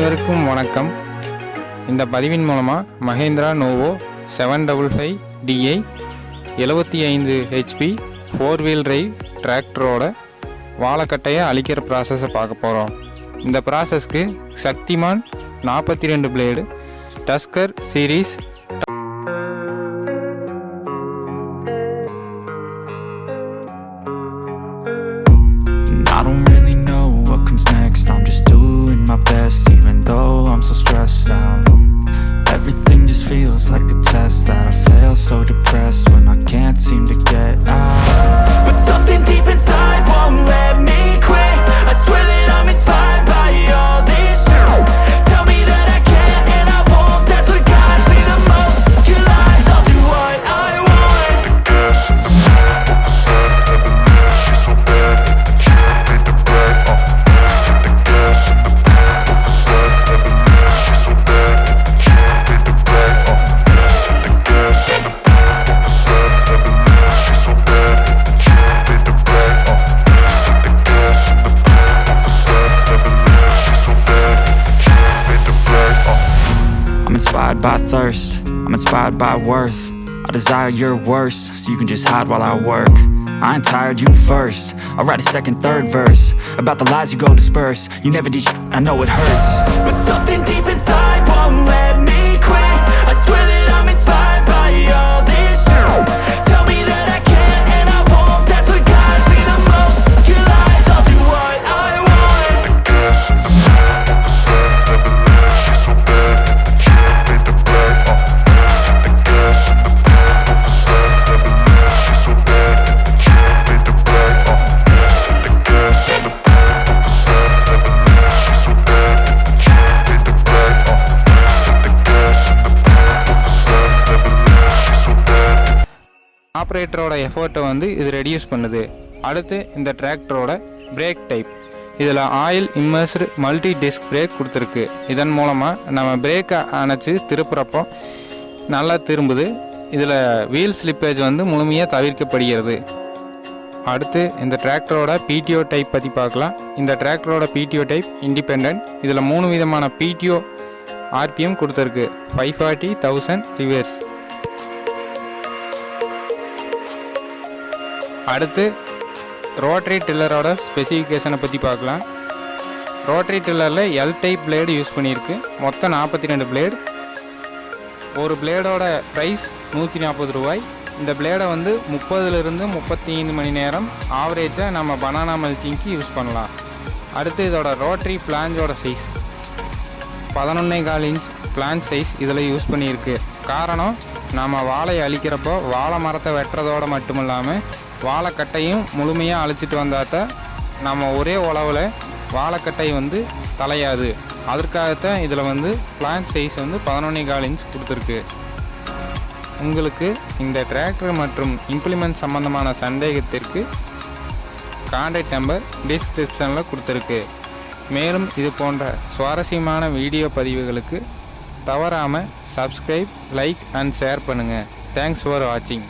அனைவருக்கும் வணக்கம். இந்த பதிவின் மூலமாக Mahindra Novo 755DI 75 HP 4-wheel drive டிராக்டரோட வாழைக்கட்டையை அழிக்கிற ப்ராசஸை பார்க்க போகிறோம். இந்த ப்ராசஸ்க்கு Shaktiman 42 blade Tusker series I don't really know what comes next. I'm just doing my best, even though I'm so stressed out. Everything just feels like a test that I fail, so depressed when I can't seem to get out. But something deep inside won't let me quit. I swear that I'm inspired by all this shit. Tell me that I can't and I won't. That's what guides me the most. Your lies, I'll do what I want. I'm inspired by thirst, I'm inspired by worth. I desire your worst, so you can just hide while I work. I ain't tired, you first. I'll write a second, third verse about the lies you go disperse. You never did shit, I know it hurts. But something deep inside won't let me quit. I swear that I'm inspired by all this shit. Tell me that I can't and I won't. That's what guides me the most. Your lies, I'll do what I want. ஆப்ரேட்டரோட எஃபர்ட்டை இது reduce பண்ணுது. அடுத்து இந்த டிராக்டரோட break type. இதில் oil immersed multi disc brake கொடுத்துருக்கு. இதன் மூலமாக நம்ம பிரேக்கை அணைச்சி திருப்புறப்போ நல்லா திரும்புது. இதில் வீல் ஸ்லிப்பேஜ் முழுமையாக தவிர்க்கப்படுகிறது. அடுத்து இந்த டிராக்டரோட பிடிஓ டைப் பற்றி பார்க்கலாம். இந்த டிராக்டரோட பிடிஓ டைப் இண்டிபெண்ட். இதில் 3 விதமான பிடிஓ ஆர்பிஎம் கொடுத்துருக்கு. 540, 1000 ரிவர்ஸ். அடுத்து ரோட்டரி டில்லரோட ஸ்பெசிஃபிகேஷனை பற்றி பார்க்கலாம். ரோட்டரி டில்லரில் எல் டைப் பிளேடு யூஸ் பண்ணியிருக்கு. மொத்தம் 42 பிளேடு. ஒரு பிளேடோட ப்ரைஸ் 140 ரூபாய். இந்த பிளேடை 30லிருந்து 35 மணி நேரம் ஆவரேஜாக நம்ம பனானா மல்ச்சிங்க்கு யூஸ் பண்ணலாம். அடுத்து இதோட ரோட்டரி பிளான்ஸோட சைஸ் 11.25 இன்ச் பிளான் சைஸ் இதில் யூஸ் பண்ணியிருக்கு. காரணம், நம்ம வாழையை அழிக்கிறப்போ வாழை மரத்தை வெட்டுறதோடு மட்டும் இல்லாமல் வாழைக்கட்டையும் முழுமையாக அழிச்சிட்டு வந்தால் தான் நம்ம ஒரே உழவில் வாழைக்கட்டை தலையாது. அதற்காகத்தான் இதில் பிளான் சைஸ் 11.25 இன்ச் கொடுத்துருக்கு. உங்களுக்கு இந்த டிராக்டர் மற்றும் இம்ப்ளிமெண்ட் சம்பந்தமான சந்தேகத்திற்கு கான்டாக்ட் நம்பர் டிஸ்கிரிப்ஷனில் கொடுத்துருக்கு. மேலும் இது போன்ற சுவாரஸ்யமான வீடியோ பதிவுகளுக்கு தவறாமல் சப்ஸ்கிரைப், லைக் அண்ட் ஷேர் பண்ணுங்கள். தேங்க்ஸ் ஃபார் வாட்சிங்.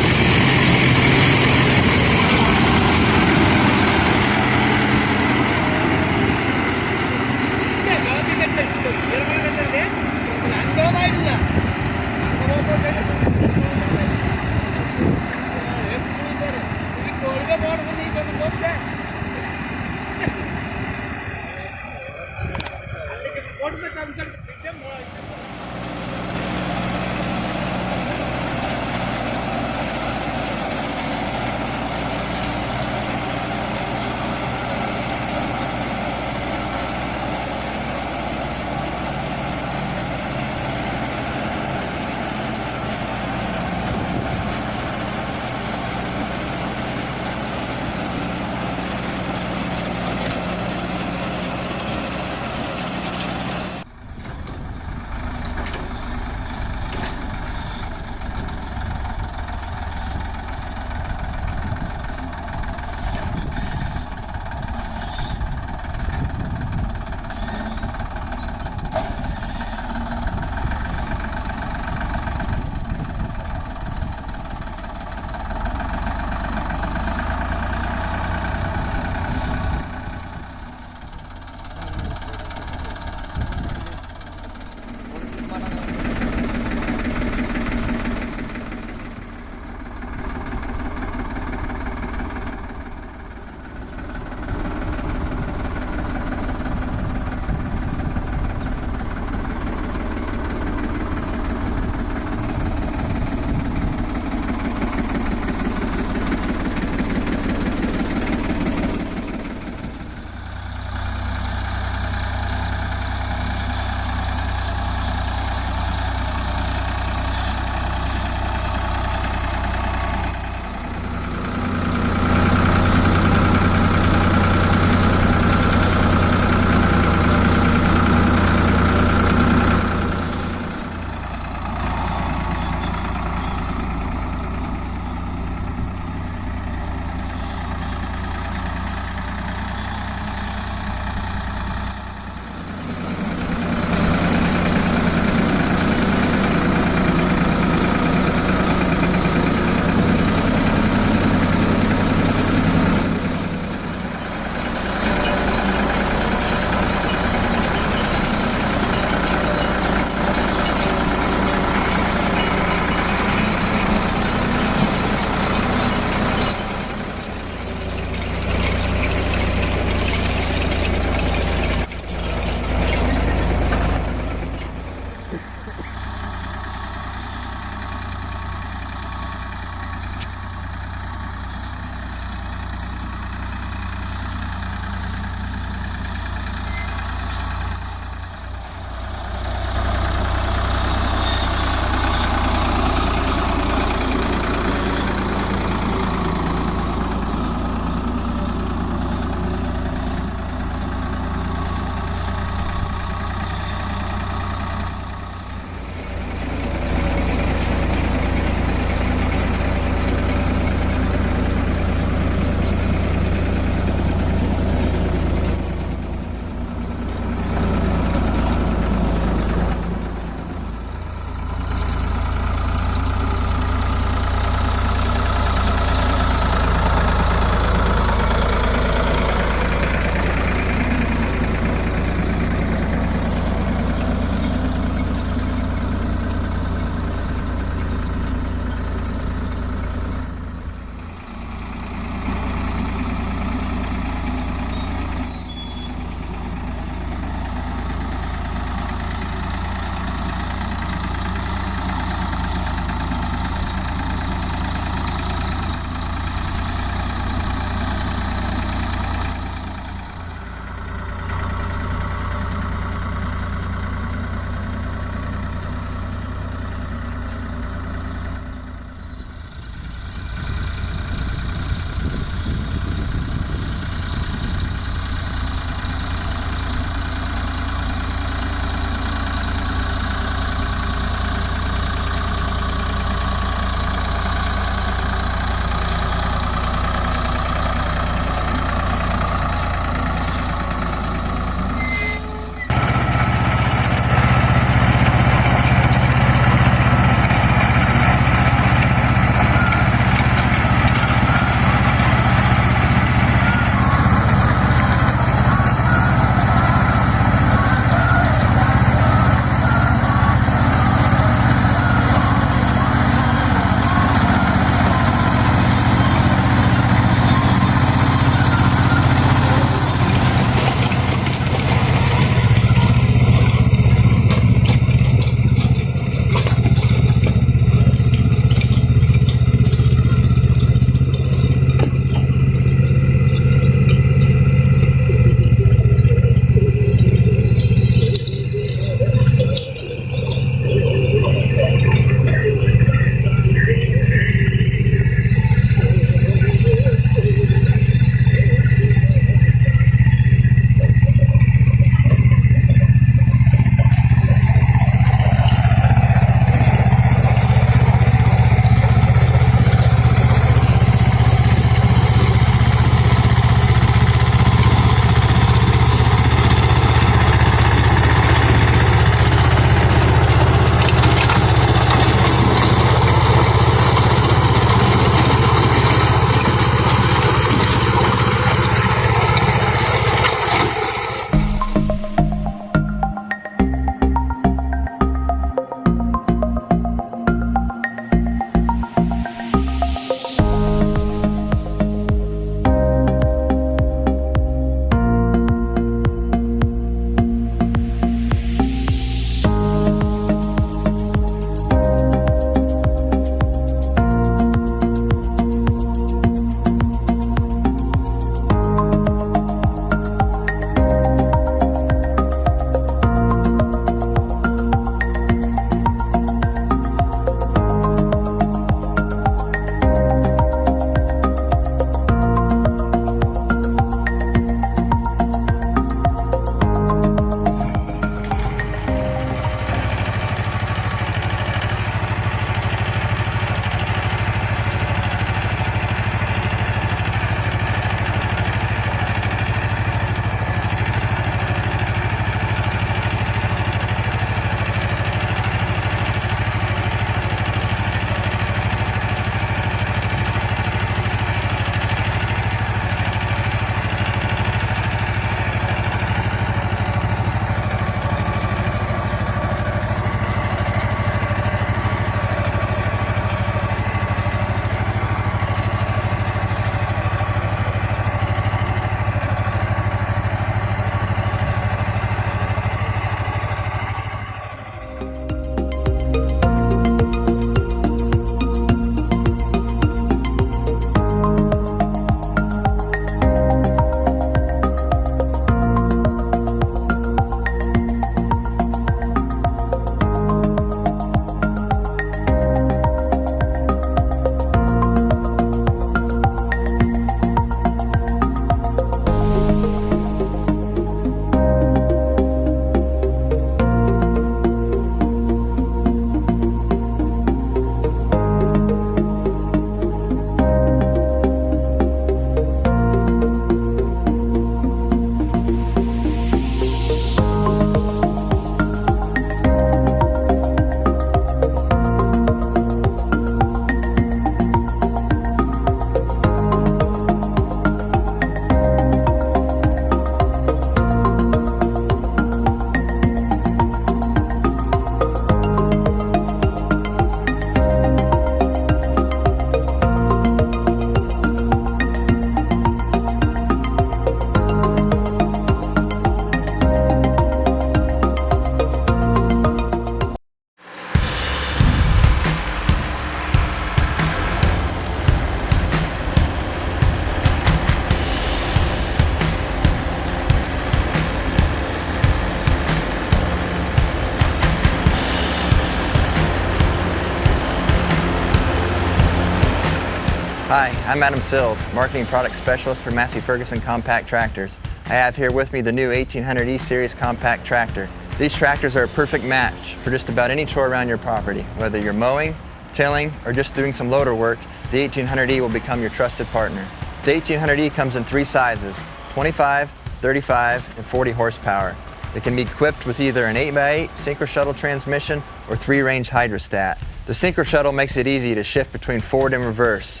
Hi, I'm Adam Sills, Marketing Product Specialist for Massey Ferguson Compact Tractors. I have here with me the new 1800E Series Compact Tractor. These tractors are a perfect match for just about any chore around your property. Whether you're mowing, tilling, or just doing some loader work, the 1800E will become your trusted partner. The 1800E comes in 3 sizes, 25, 35, and 40 horsepower. It can be equipped with either an 8x8 synchro shuttle transmission or 3-range hydrostat. The synchro shuttle makes it easy to shift between forward and reverse.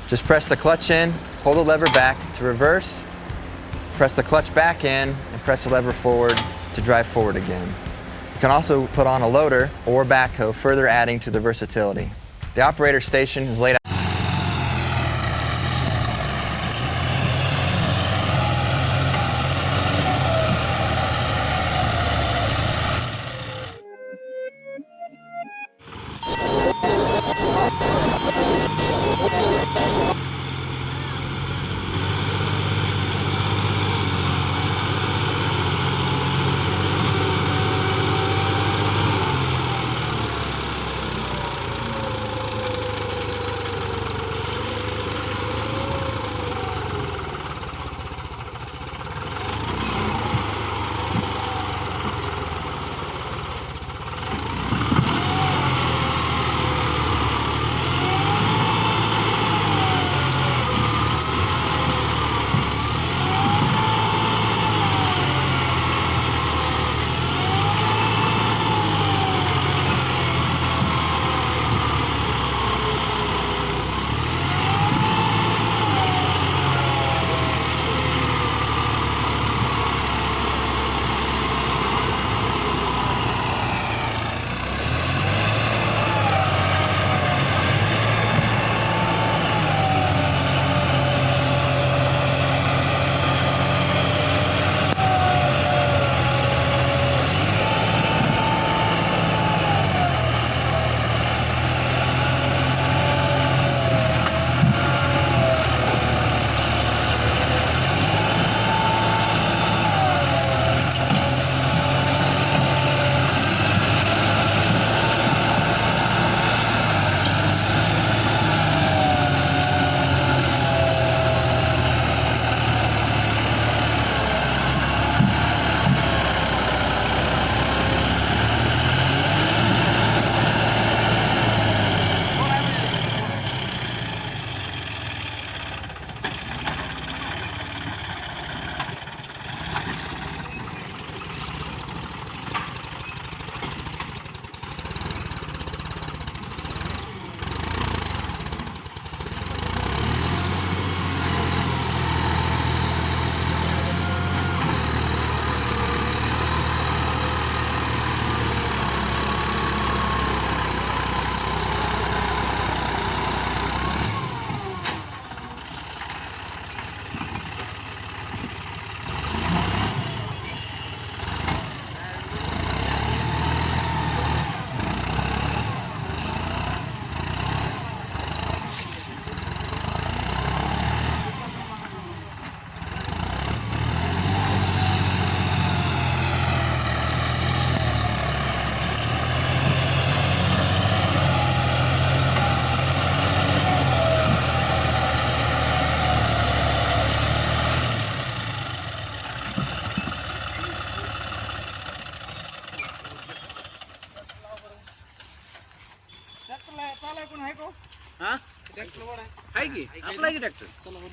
Just press the clutch in, pull the lever back to reverse, press the clutch back in, and press the lever forward to drive forward again. You can also put on a loader or backhoe, further adding to the versatility. The operator station is laid out. आहे की आपला आहे की tractor चला बरं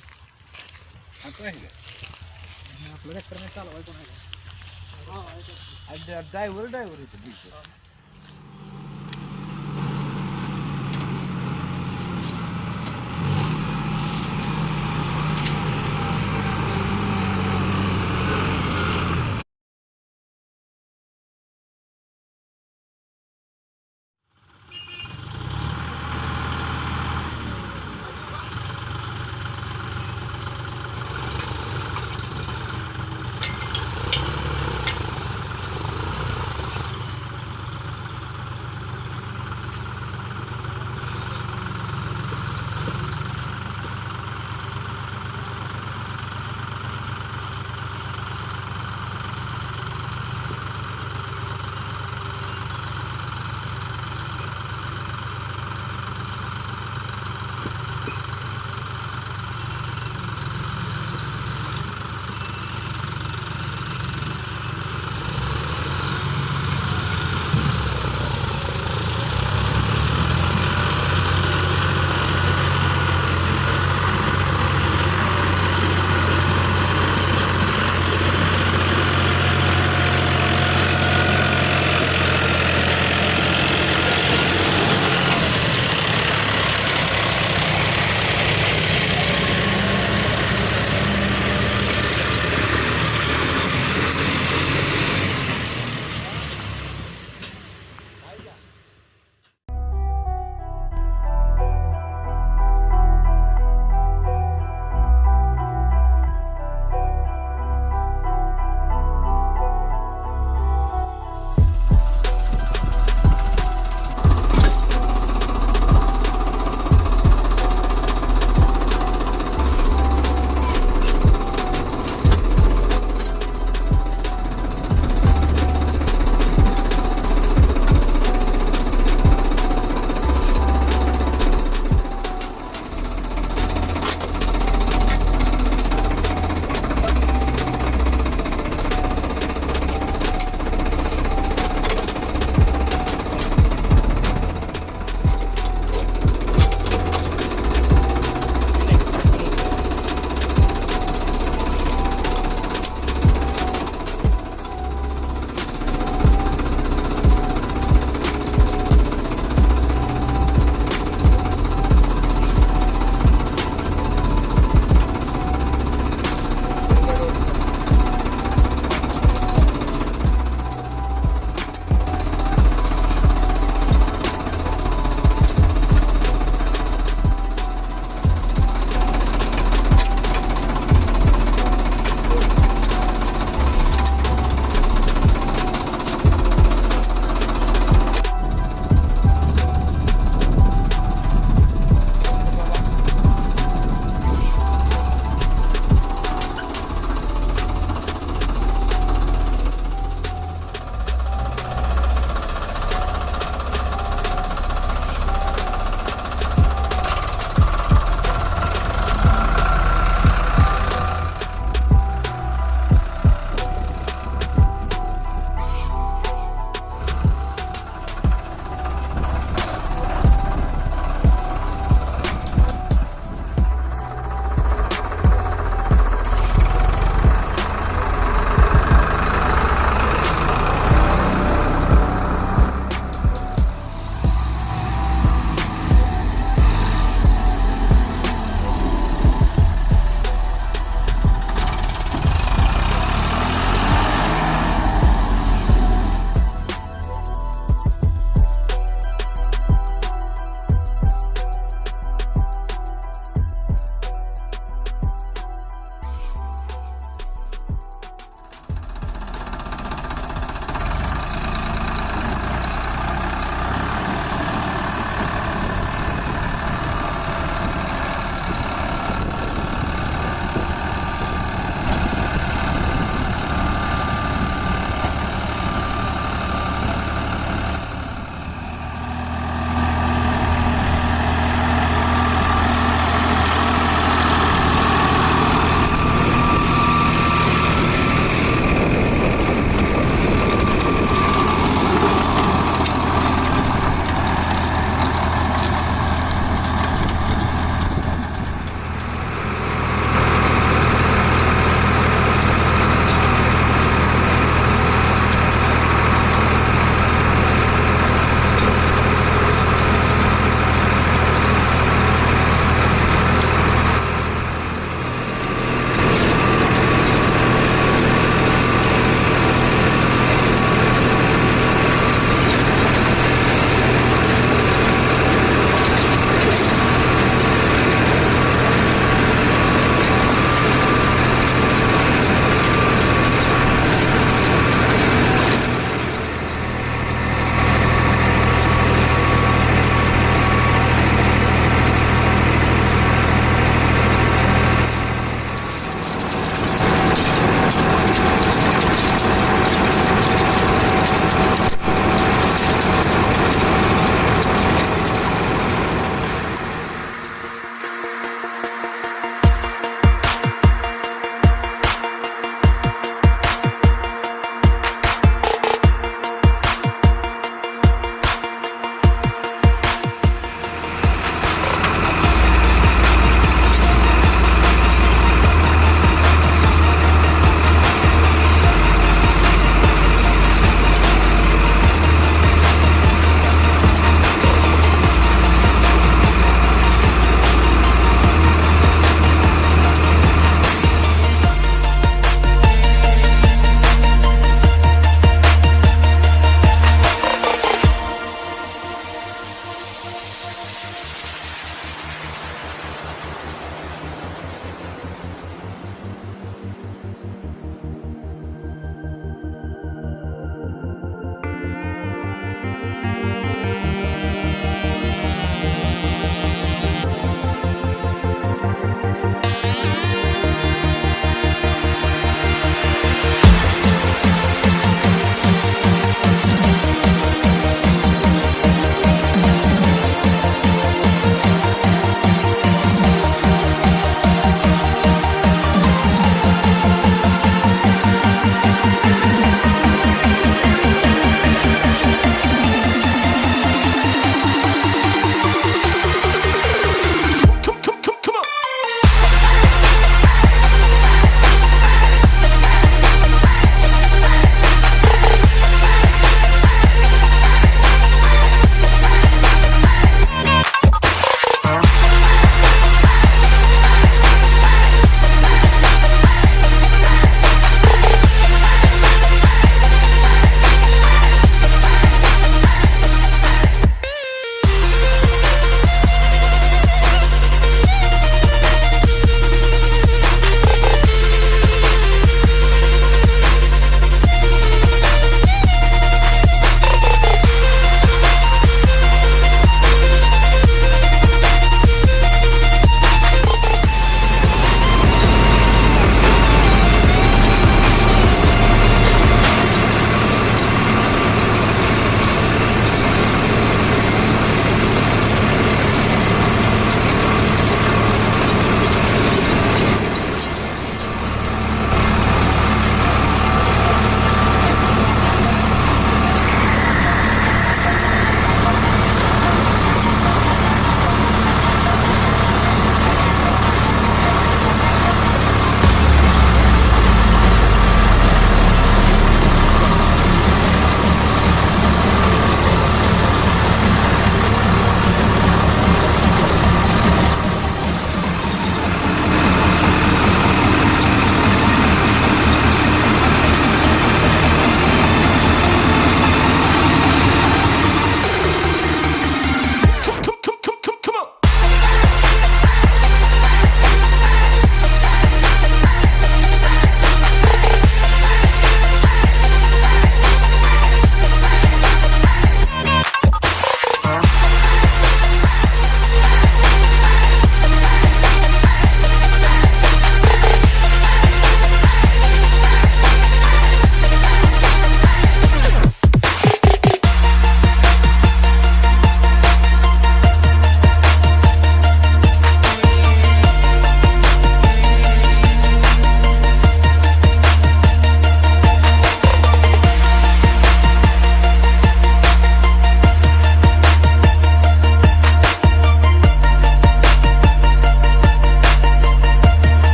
आता आहे आपलं ट्रॅक्टर नाही चालवायचं नाही ड्रायव्हर इथं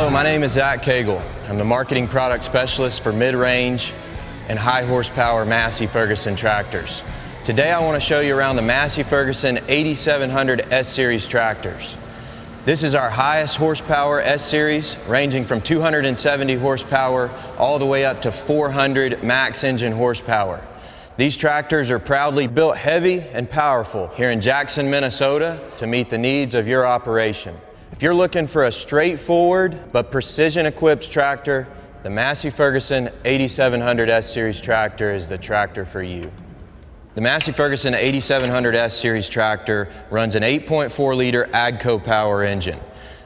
Hello, my name is Zach Cagle. I'm the marketing product specialist for mid-range and high horsepower Massey Ferguson tractors. Today I want to show you around the Massey Ferguson 8700 S-Series tractors. This is our highest horsepower S-Series, ranging from 270 horsepower all the way up to 400 max engine horsepower. These tractors are proudly built heavy and powerful here in Jackson, Minnesota to meet the needs of your operation. If you're looking for a straightforward but precision-equipped tractor, the Massey Ferguson 8700 S-Series tractor is the tractor for you. The Massey Ferguson 8700 S-Series tractor runs an 8.4-liter AGCO power engine.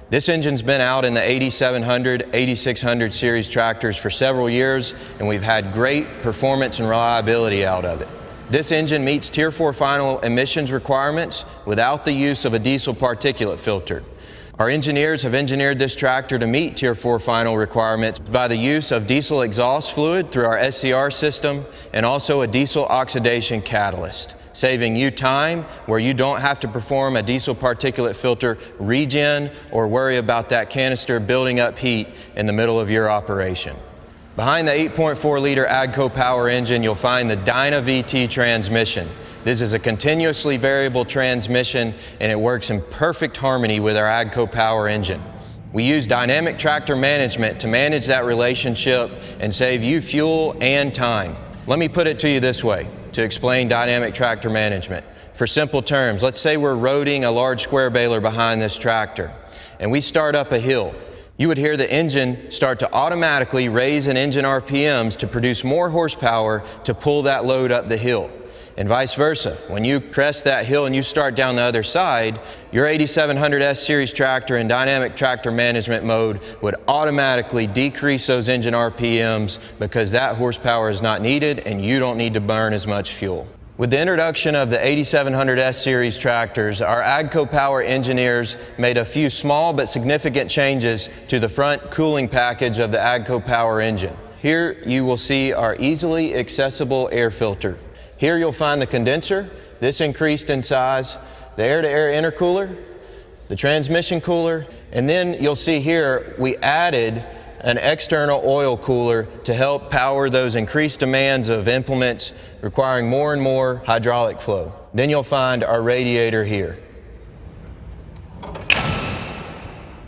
This engine's been out in the 8700, 8600 series tractors for several years, and we've had great performance and reliability out of it. This engine meets Tier 4 final emissions requirements without the use of a diesel particulate filter. Our engineers have engineered this tractor to meet Tier 4 final requirements by the use of diesel exhaust fluid through our SCR system and also a diesel oxidation catalyst, saving you time where you don't have to perform a diesel particulate filter regen or worry about that canister building up heat in the middle of your operation. Behind the 8.4-liter AGCO power engine, you'll find the Dyna VT transmission. This is a continuously variable transmission and it works in perfect harmony with our AGCO power engine. We use dynamic tractor management to manage that relationship and save you fuel and time. Let me put it to you this way to explain dynamic tractor management. For simple terms, let's say we're roading a large square baler behind this tractor and we start up a hill. You would hear the engine start to automatically raise an engine RPMs to produce more horsepower to pull that load up the hill. And vice versa. When you crest that hill and you start down the other side, your 8700 S-Series tractor in dynamic tractor management mode would automatically decrease those engine RPMs because that horsepower is not needed and you don't need to burn as much fuel. With the introduction of the 8700 S-Series tractors, our AGCO Power engineers made a few small but significant changes to the front cooling package of the AGCO Power engine. Here you will see our easily accessible air filter. Here you'll find the condenser. This increased in size, the air-to-air intercooler, the transmission cooler, and then you'll see here we added an external oil cooler to help power those increased demands of implements requiring more and more hydraulic flow. Then you'll find our radiator here.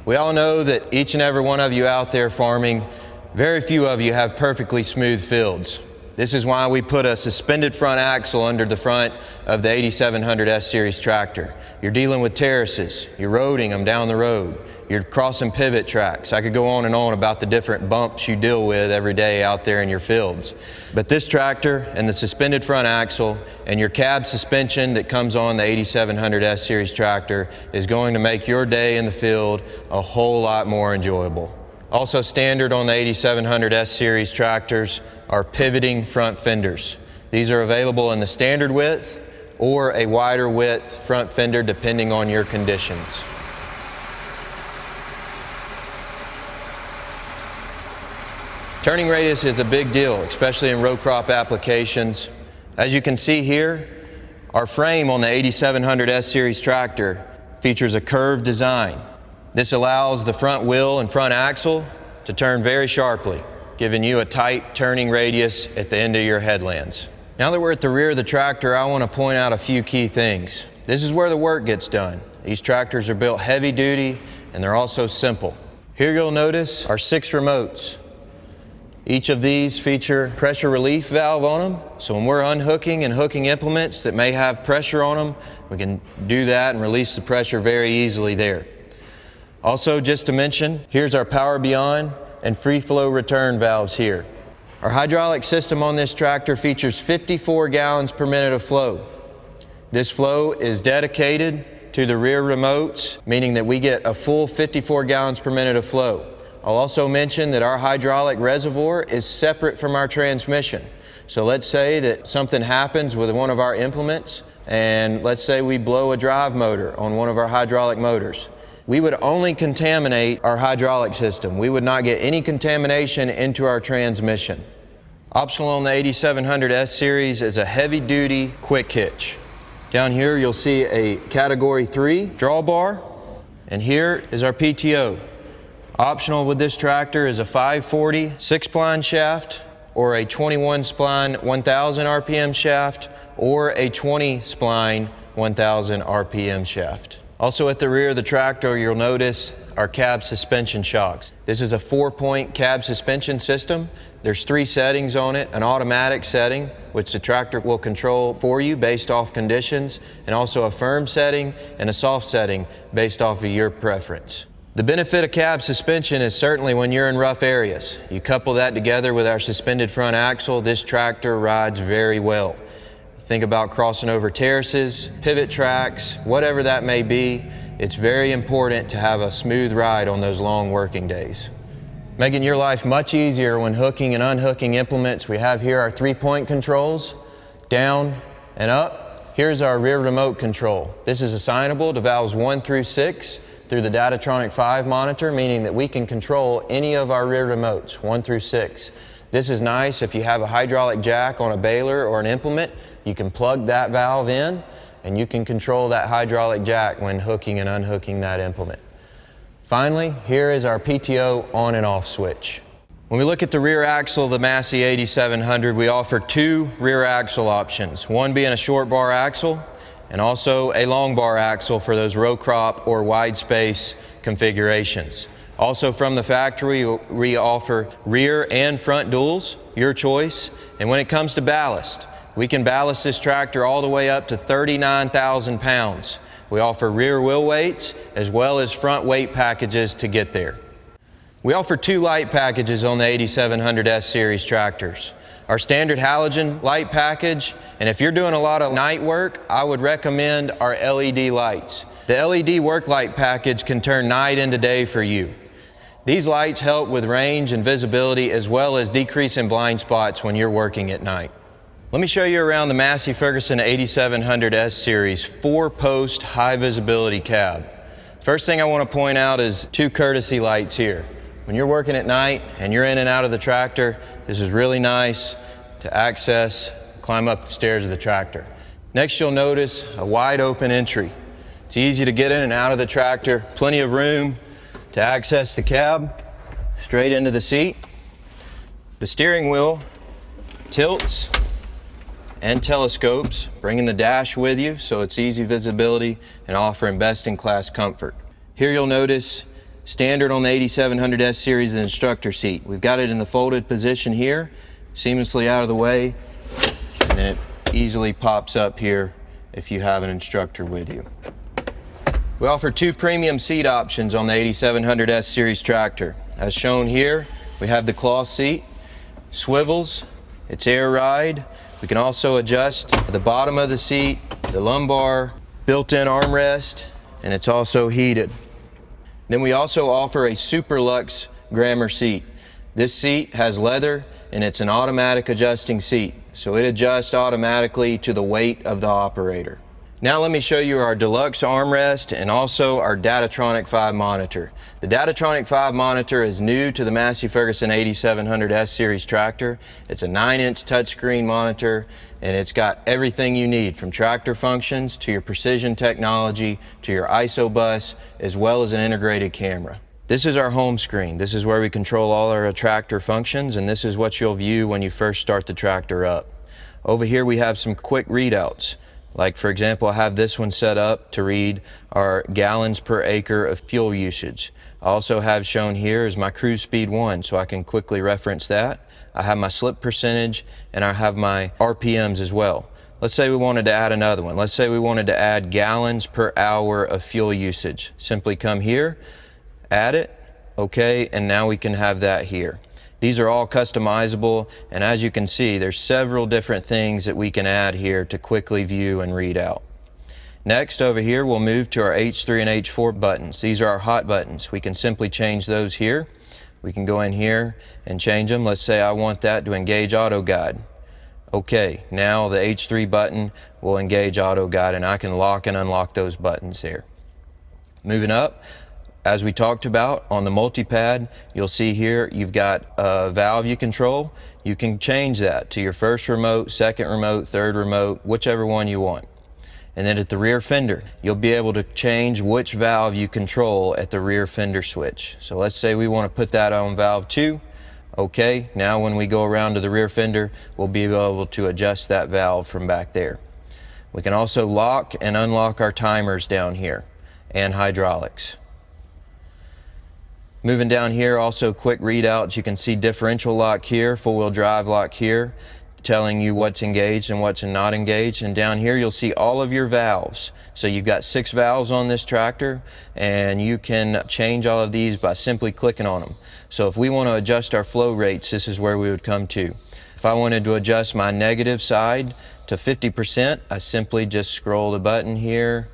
We all know that each and every one of you out there farming, very few of you have perfectly smooth fields. This is why we put a suspended front axle under the front of the 8700 S-Series tractor. You're dealing with terraces, you're roading them down the road, you're crossing pivot tracks. I could go on and on about the different bumps you deal with every day out there in your fields. But this tractor and the suspended front axle and your cab suspension that comes on the 8700 S-Series tractor is going to make your day in the field a whole lot more enjoyable. Also standard on the 8700 S-Series tractors are pivoting front fenders. These are available in the standard width or a wider width front fender depending on your conditions. Turning radius is a big deal, especially in row crop applications. As you can see here, our frame on the 8700 S-Series tractor features a curved design. This allows the front wheel and front axle to turn very sharply, giving you a tight turning radius at the end of your headlands. Now that we're at the rear of the tractor, I want to point out a few key things. This is where the work gets done. These tractors are built heavy duty and they're also simple. Here you'll notice our 6 remotes. Each of these feature pressure relief valve on them, so when we're unhooking and hooking implements that may have pressure on them, we can do that and release the pressure very easily there. Also, just to mention, here's our power beyond and free flow return valves here. Our hydraulic system on this tractor features 54 gallons per minute of flow. This flow is dedicated to the rear remotes, meaning that we get a full 54 gallons per minute of flow. I'll also mention that our hydraulic reservoir is separate from our transmission. So let's say that something happens with one of our implements, and let's say we blow a drive motor on one of our hydraulic motors. We would only contaminate our hydraulic system. We would not get any contamination into our transmission. Optional on the 8700 S-Series is a heavy-duty quick hitch. Down here you'll see a Category 3 drawbar, and here is our PTO. Optional with this tractor is a 540 6-spline shaft, or a 21-spline 1000 RPM shaft, or a 20-spline 1000 RPM shaft. Also at the rear of the tractor, you'll notice our cab suspension shocks. This is a 4-point cab suspension system. There's 3 settings on it: an automatic setting, which the tractor will control for you based off conditions, and also a firm setting and a soft setting based off of your preference. The benefit of cab suspension is certainly when you're in rough areas. You couple that together with our suspended front axle, this tractor rides very well. Think about crossing over terraces, pivot tracks, whatever that may be. It's very important to have a smooth ride on those long working days. Making your life much easier when hooking and unhooking implements, we have here our 3-point controls, down and up. Here's our rear remote control. This is assignable to valves 1 through 6 through the Datatronic 5 monitor, meaning that we can control any of our rear remotes, 1 through 6. This is nice if you have a hydraulic jack on a baler or an implement. You can plug that valve in and you can control that hydraulic jack when hooking and unhooking that implement. Finally, here is our PTO on and off switch. When we look at the rear axle of the Massey 8700, we offer 2 rear axle options, one being a short bar axle and also a long bar axle for those row crop or wide space configurations. Also from the factory, we offer rear and front duals, your choice. And when it comes to ballast, we can ballast this tractor all the way up to 39,000 pounds. We offer rear wheel weights as well as front weight packages to get there. We offer 2 light packages on the 8700 S Series tractors. Our standard halogen light package, and if you're doing a lot of night work, I would recommend our LED lights. The LED work light package can turn night into day for you. These lights help with range and visibility as well as decreasing blind spots when you're working at night. Let me show you around the Massey Ferguson 8700 S Series 4-post high visibility cab. First thing I want to point out is 2 courtesy lights here. When you're working at night and you're in and out of the tractor, this is really nice to access, climb up the stairs of the tractor. Next, you'll notice a wide open entry. It's easy to get in and out of the tractor, plenty of room to access the cab, straight into the seat. The steering wheel tilts and telescopes, bringing the dash with you so it's easy visibility and offering best-in-class comfort. Here you'll notice standard on the 8700 S Series, the instructor seat. We've got it in the folded position here, seamlessly out of the way, and then it easily pops up here if you have an instructor with you. We offer 2 premium seat options on the 8700 S Series tractor. As shown here, we have the cloth seat, swivels, it's air ride. We can also adjust the bottom of the seat, the lumbar, built-in armrest, and it's also heated. Then we also offer a Super Luxe Grammar seat. This seat has leather and it's an automatic adjusting seat, so it adjusts automatically to the weight of the operator. Now let me show you our deluxe armrest and also our Datatronic 5 monitor. The Datatronic 5 monitor is new to the Massey Ferguson 8700 S Series tractor. It's a 9-inch touchscreen monitor and it's got everything you need, from tractor functions to your precision technology to your ISO bus, as well as an integrated camera. This is our home screen. This is where we control all our tractor functions, and this is what you'll view when you first start the tractor up. Over here we have some quick readouts. Like, for example, I have this one set up to read our gallons per acre of fuel usage. I also have shown here is my cruise speed 1, so I can quickly reference that. I have my slip percentage and I have my RPMs as well. Let's say we wanted to add another one. Let's say we wanted to add gallons per hour of fuel usage. Simply come here, add it, okay, and now we can have that here. These are all customizable, and as you can see, there's several different things that we can add here to quickly view and read out. Next, over here, we'll move to our H3 and H4 buttons. These are our hot buttons. We can simply change those here. We can go in here and change them. Let's say I want that to engage auto guide. Okay, now the H3 button will engage auto guide, and I can lock and unlock those buttons here. Moving up, as we talked about on the multi-pad, you'll see here you've got a valve you control. You can change that to your first remote, second remote, third remote, whichever one you want. And then at the rear fender, you'll be able to change which valve you control at the rear fender switch. So let's say we want to put that on valve 2. Okay, now when we go around to the rear fender, we'll be able to adjust that valve from back there. We can also lock and unlock our timers down here and hydraulics. Moving down here, also quick readouts. You can see differential lock here, four-wheel drive lock here, telling you what's engaged and what's not engaged. And down here you'll see all of your valves. So you've got 6 valves on this tractor, and you can change all of these by simply clicking on them. So if we want to adjust our flow rates, this is where we would come to. If I wanted to adjust my negative side to 50%, I simply just scroll the button here,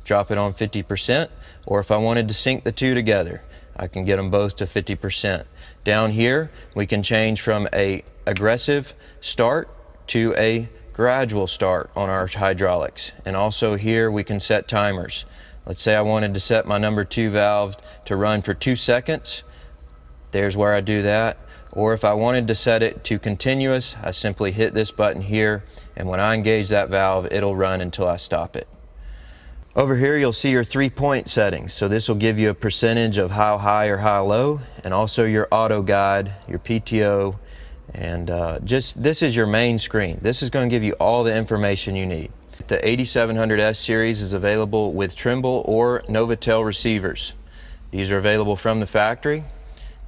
drop it on 50%, or if I wanted to sync the two together, I can get them both to 50%. Down here, we can change from a aggressive start to a gradual start on our hydraulics. And also here we can set timers. Let's say I wanted to set my number 2 valve to run for 2 seconds. There's where I do that. Or if I wanted to set it to continuous, I simply hit this button here, and when I engage that valve, it'll run until I stop it. Over here you'll see your 3-point settings. So this will give you a percentage of how high or how low, and also your auto guide, your PTO, and this is your main screen. This is going to give you all the information you need. The 8700S series is available with Trimble or Novatel receivers. These are available from the factory.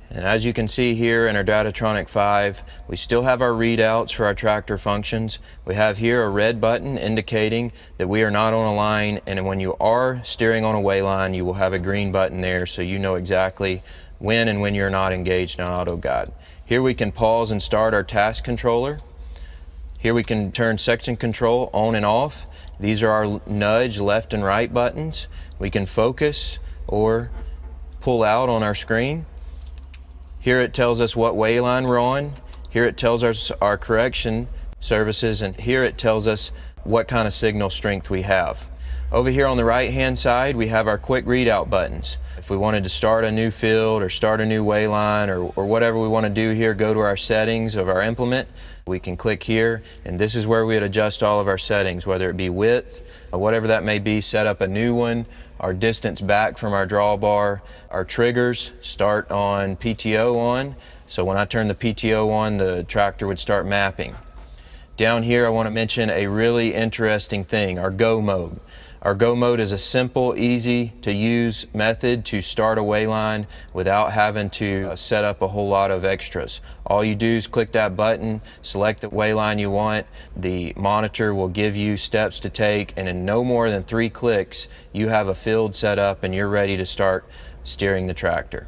And as you can see here in our Datatronic 5, we still have our readouts for our tractor functions. We have here a red button indicating that we are not on a line, and when you are steering on a way line, you will have a green button there so you know exactly when and when you're not engaged in auto guide. Here we can pause and start our task controller. Here we can turn section control on and off. These are our nudge left and right buttons. We can focus or pull out on our screen. Here it tells us what way line we're on. Here it tells us our correction services, and here it tells us what kind of signal strength we have. Over here on the right hand side, we have our quick readout buttons. If we wanted to start a new field or start a new way line or whatever we want to do here, go to our settings of our implement. We can click here, and this is where we'd adjust all of our settings, whether it be width, or whatever that may be, set up a new one, our distance back from our drawbar, our triggers, start on PTO on. So when I turn the PTO on, the tractor would start mapping. Down here, I want to mention a really interesting thing, our go mode. Our go mode is a simple, easy to use method to start a way line without having to set up a whole lot of extras. All you do is click that button, select the way line you want. The monitor will give you steps to take, and in no more than 3 clicks, you have a field set up and you're ready to start steering the tractor.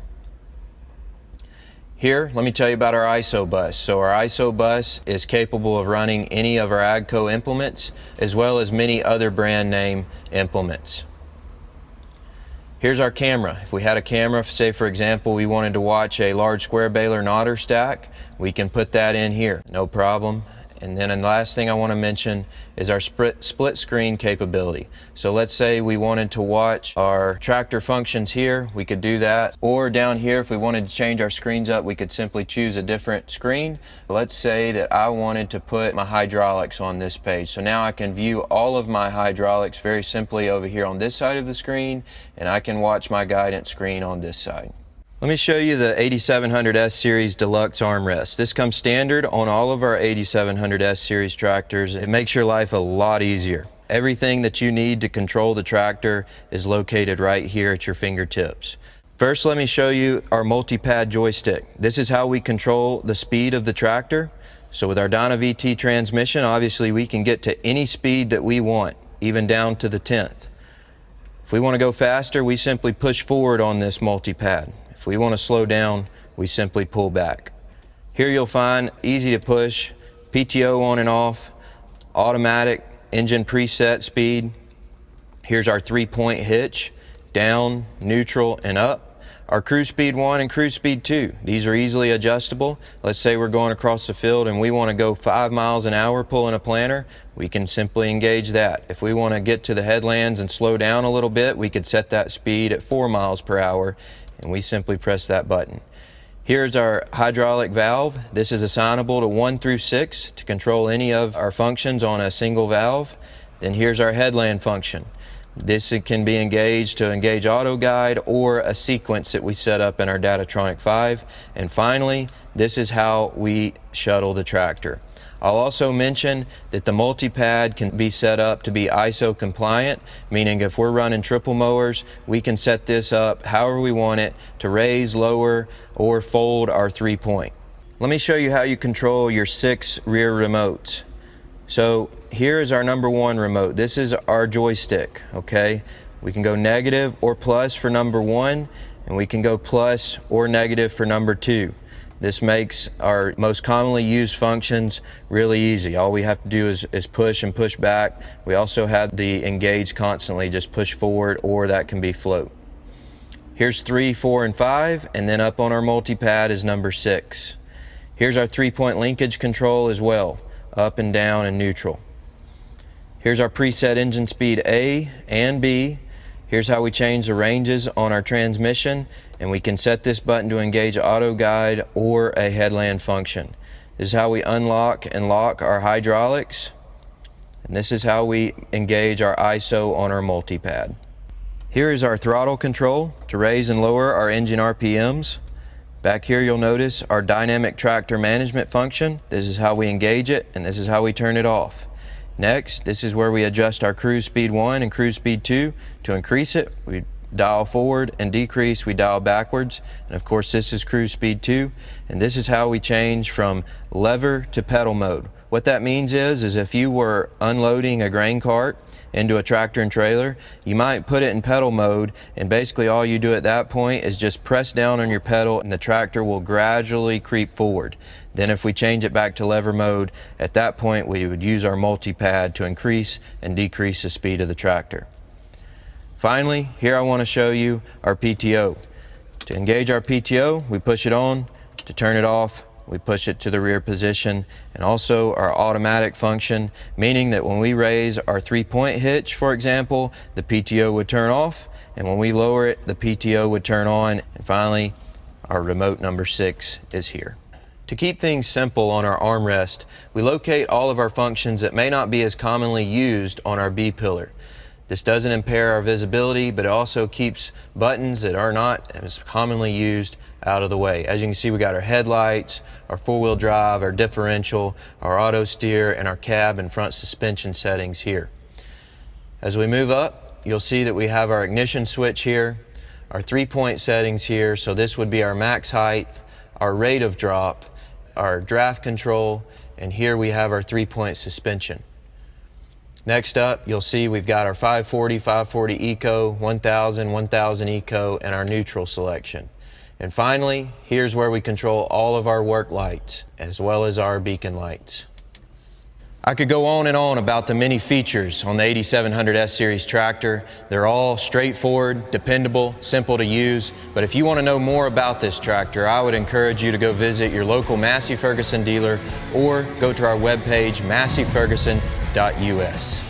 Here, let me tell you about our ISO bus. So our ISO bus is capable of running any of our AGCO implements, as well as many other brand name implements. Here's our camera. If we had a camera, say for example, we wanted to watch a large square baler nodder stack, we can put that in here, no problem. And then the last thing I want to mention is our split screen capability. So let's say we wanted to watch our tractor functions here, we could do that. Or down here, if we wanted to change our screens up, we could simply choose a different screen. Let's say that I wanted to put my hydraulics on this page. So now I can view all of my hydraulics very simply over here on this side of the screen, and I can watch my guidance screen on this side. Let me show you the 8700S Series Deluxe armrest. This comes standard on all of our 8700S Series tractors. It makes your life a lot easier. Everything that you need to control the tractor is located right here at your fingertips. First, let me show you our multi-pad joystick. This is how we control the speed of the tractor. So with our Dyna VT transmission, obviously we can get to any speed that we want, even down to the 10th. If we want to go faster, we simply push forward on this multi-pad. If we want to slow down, we simply pull back. Here you'll find easy to push, PTO on and off, automatic, engine preset speed. Here's our 3-point hitch, down, neutral, and up. Our cruise speed 1 and cruise speed 2. These are easily adjustable. Let's say we're going across the field and we want to go 5 miles an hour pulling a planter. We can simply engage that. If we want to get to the headlands and slow down a little bit, we could set that speed at 4 miles per hour, and we simply press that button. Here's our hydraulic valve. This is assignable to 1 through 6 to control any of our functions on a single valve. Then here's our headland function. This can be engaged to engage auto guide or a sequence that we set up in our Datatronic 5. And finally, this is how we shuttle the tractor. I'll also mention that the multi-pad can be set up to be ISO compliant, meaning if we're running triple mowers, we can set this up however we want it to raise, lower, or fold our 3-point. Let me show you how you control your 6 rear remotes. So here is our number 1 remote. This is our joystick, okay? We can go negative or plus for number 1, and we can go plus or negative for number 2. This makes our most commonly used functions really easy. All we have to do is push and push back. We also have the engage constantly, just push forward, or that can be float. Here's 3, 4, and 5, and then up on our multi-pad is number 6. Here's our 3-point linkage control as well, up and down and neutral. Here's our preset engine speed A and B. Here's how we change the ranges on our transmission, and we can set this button to engage auto guide or a headland function. This is how we unlock and lock our hydraulics, and this is how we engage our ISO on our multi-pad. Here is our throttle control to raise and lower our engine RPMs. Back here you'll notice our dynamic tractor management function. This is how we engage it, and this is how we turn it off. Next, this is where we adjust our cruise speed 1 and cruise speed 2. To increase it, we dial forward, and decrease, we dial backwards. And of course, this is cruise speed 2. And this is how we change from lever to pedal mode. What that means is if you were unloading a grain cart into a tractor and trailer, you might put it in pedal mode, and basically all you do at that point is just press down on your pedal and the tractor will gradually creep forward. Then if we change it back to lever mode, at that point we would use our multi-pad to increase and decrease the speed of the tractor. Finally, here I want to show you our PTO. To engage our PTO, we push it on. To turn it off, we push it to the rear position, and also our automatic function, meaning that when we raise our 3-point hitch, for example, the PTO would turn off, and when we lower it, the PTO would turn on. And finally, our remote number 6 is here. To keep things simple on our armrest, we locate all of our functions that may not be as commonly used on our B pillar. This doesn't impair our visibility, but it also keeps buttons that are not as commonly used out of the way. As you can see, we got our headlights, our 4-wheel drive, our differential, our auto steer, and our cab and front suspension settings here. As we move up, you'll see that we have our ignition switch here, our 3-point settings here. So this would be our max height, our rate of drop, our draft control, and here we have our 3-point suspension. Next up, you'll see we've got our 540, 540 Eco, 1000, 1000 Eco, and our neutral selection. And finally, here's where we control all of our work lights, as well as our beacon lights. I could go on and on about the many features on the 8700 S Series tractor. They're all straightforward, dependable, simple to use. But if you want to know more about this tractor, I would encourage you to go visit your local Massey Ferguson dealer or go to our webpage, masseyferguson.us.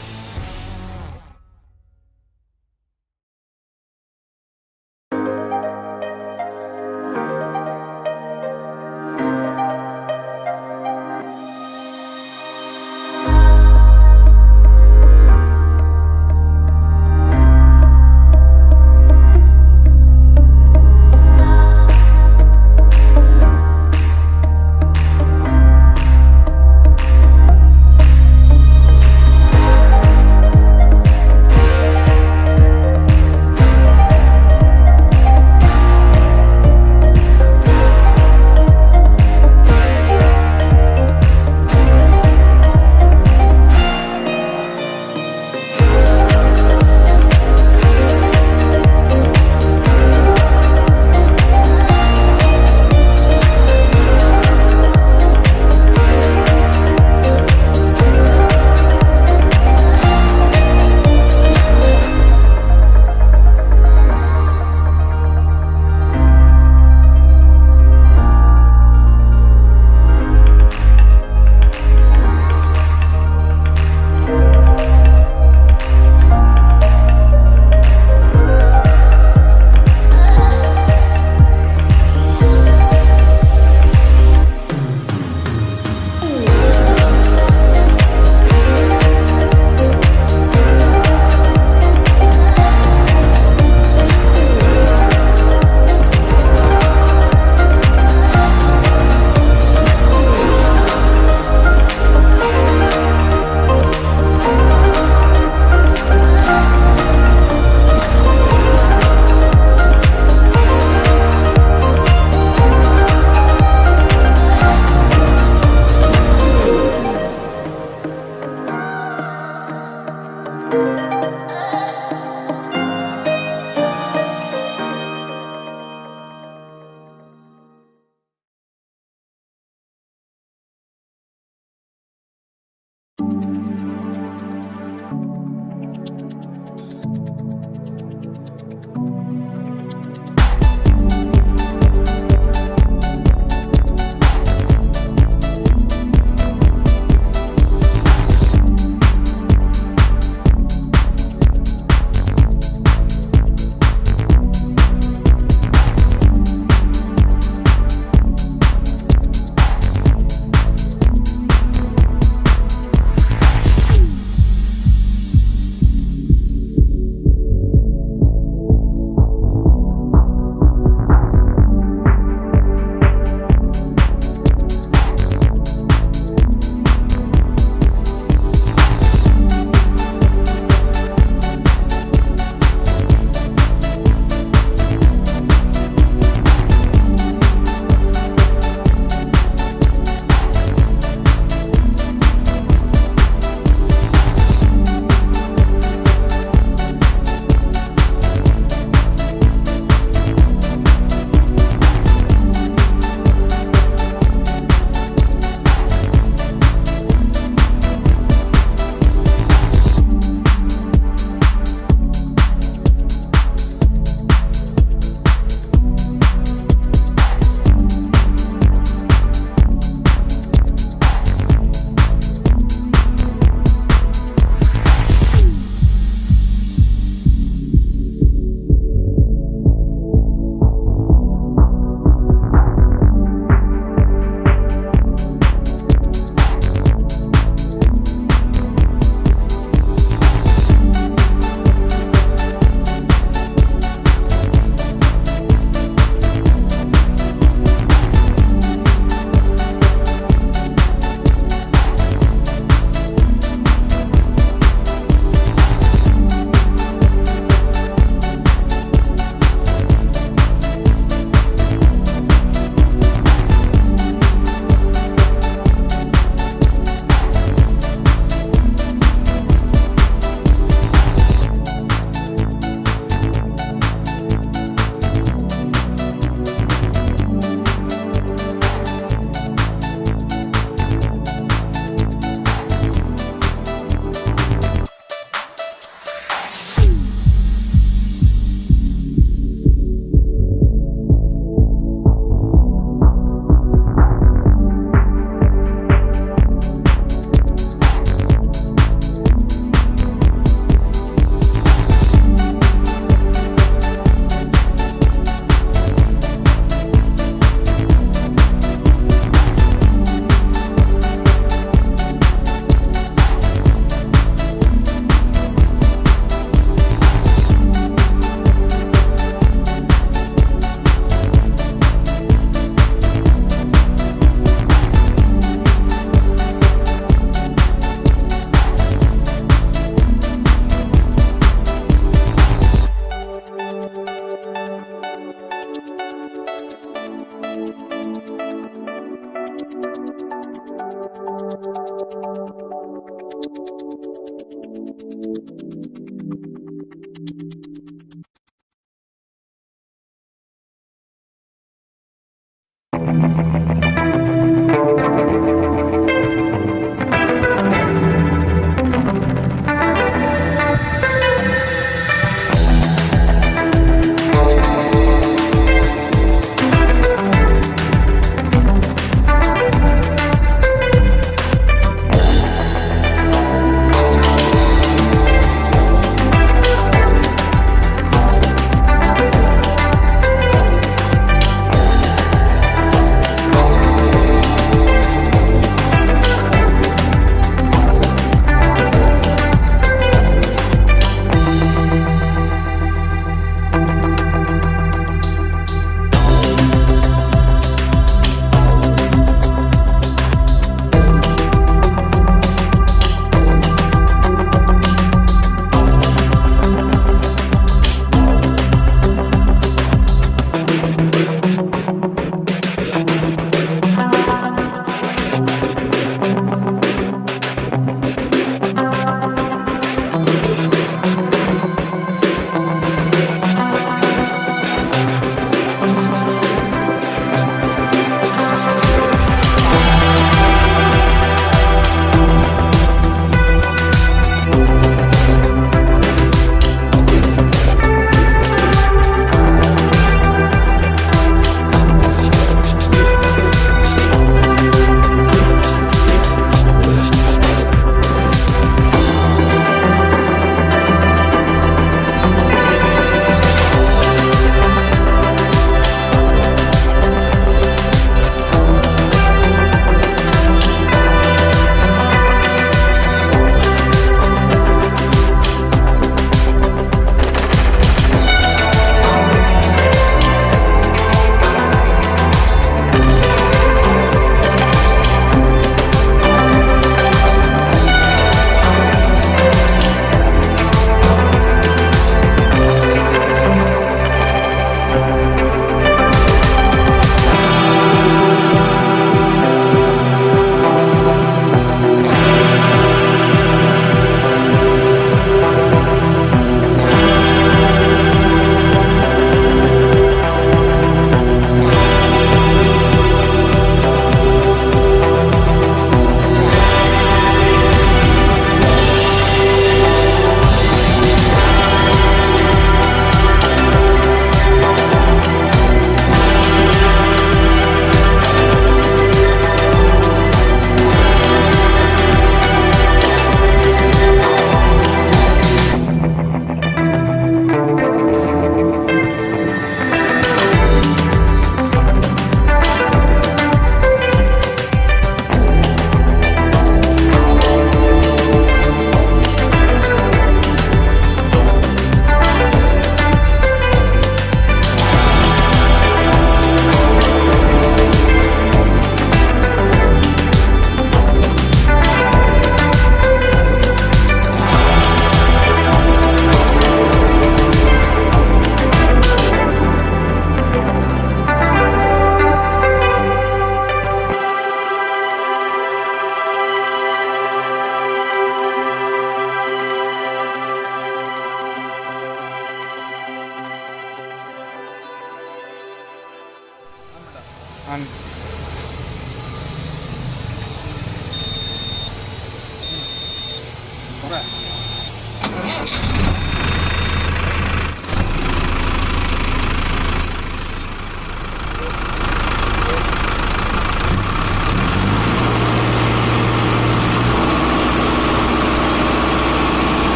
on.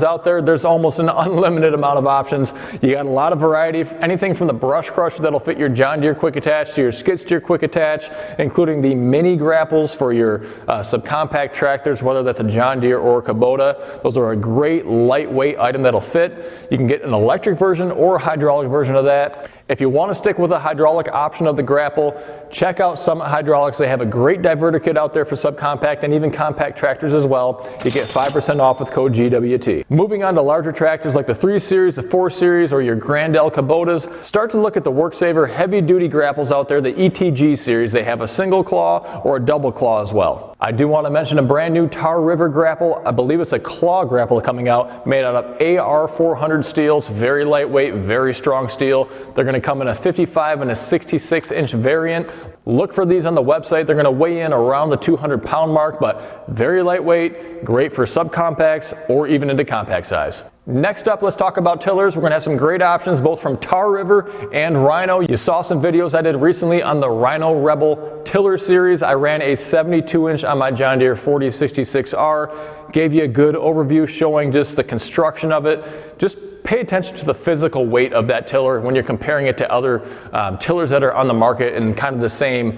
Out there's almost an unlimited amount of options. You got a lot of variety, anything from the brush crusher that'll fit your John Deere quick attach to your skid steer quick attach, including the mini grapples for your subcompact tractors, whether that's a John Deere or a Kubota. Those are a great lightweight item that'll fit. You can get an electric version or a hydraulic version of that. If you want to stick with the hydraulic option of the grapple, check out Summit Hydraulics. They have a great diverter kit out there for subcompact and even compact tractors as well. You get 5% off with code GWT. Moving on to larger tractors like the 3 Series, the 4 Series, or your Grandel Kubotas, start to look at the WorkSaver heavy duty grapples out there, the ETG series. They have a single claw or a double claw as well. I do want to mention a brand new Tar River grapple. I believe it's a claw grapple coming out, made out of AR400 steel. It's very lightweight, very strong steel. They're going to come in a 55 and a 66-inch variant. Look for these on the website. They're going to weigh in around the 200-pound mark, but very lightweight, great for subcompacts or even into compact size. Next up, let's talk about tillers. We're going to have some great options both from Tar River and Rhino. You saw some videos I did recently on the Rhino Rebel tiller series. I ran a 72-inch on my John Deere 4066R. Gave you a good overview showing just the construction of it. Just pay attention to the physical weight of that tiller when you're comparing it to other tillers that are on the market in kind of the same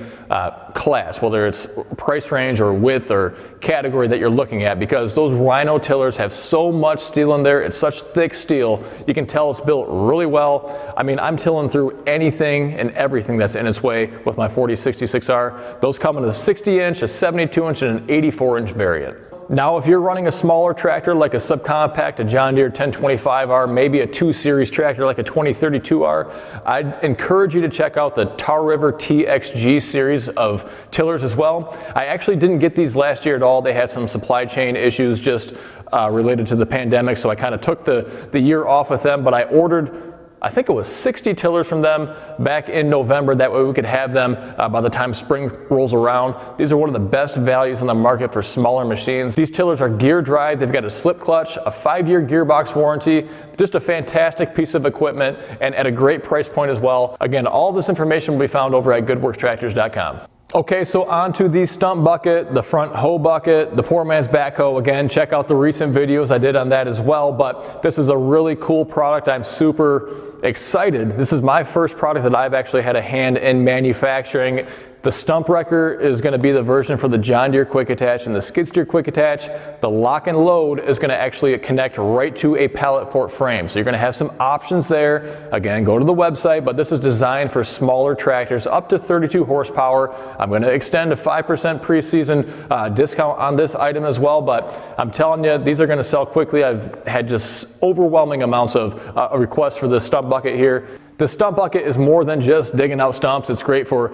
class, whether it's price range or width or category that you're looking at, because those Rhino tillers have so much steel in there. It's such thick steel. You can tell it's built really well. I mean, I'm tilling through anything and everything that's in its way with my 4066R. Those come in a 60-inch, a 72-inch, and an 84-inch variant. Now, if you're running a smaller tractor like a subcompact, a John Deere 1025R, maybe a 2 Series tractor like a 2032R, I'd encourage you to check out the Tar River TXG series of tillers as well. I actually didn't get these last year at all. They had some supply chain issues just related to the pandemic, so I kind of took the year off with them, but I ordered, I think it was 60 tillers from them back in November. That way we could have them by the time spring rolls around. These are one of the best values in the market for smaller machines. These tillers are gear drive. They've got a slip clutch, a 5-year gearbox warranty, just a fantastic piece of equipment and at a great price point as well. Again, all this information will be found over at goodworkstractors.com. Okay, so on to the stump bucket, the front hoe bucket, the poor man's backhoe. Again, check out the recent videos I did on that as well, but this is a really cool product. I'm super excited. This is my first product that I've actually had a hand in manufacturing. The stump wrecker is going to be the version for the John Deere Quick Attach and the skid steer Quick Attach. The lock and load is going to actually connect right to a pallet fork frame. So you're going to have some options there. Again, go to the website, but this is designed for smaller tractors up to 32 horsepower. I'm going to extend a 5% preseason discount on this item as well, but I'm telling you, these are going to sell quickly. I've had just overwhelming amounts of requests for this stump bucket here. The stump bucket is more than just digging out stumps. It's great for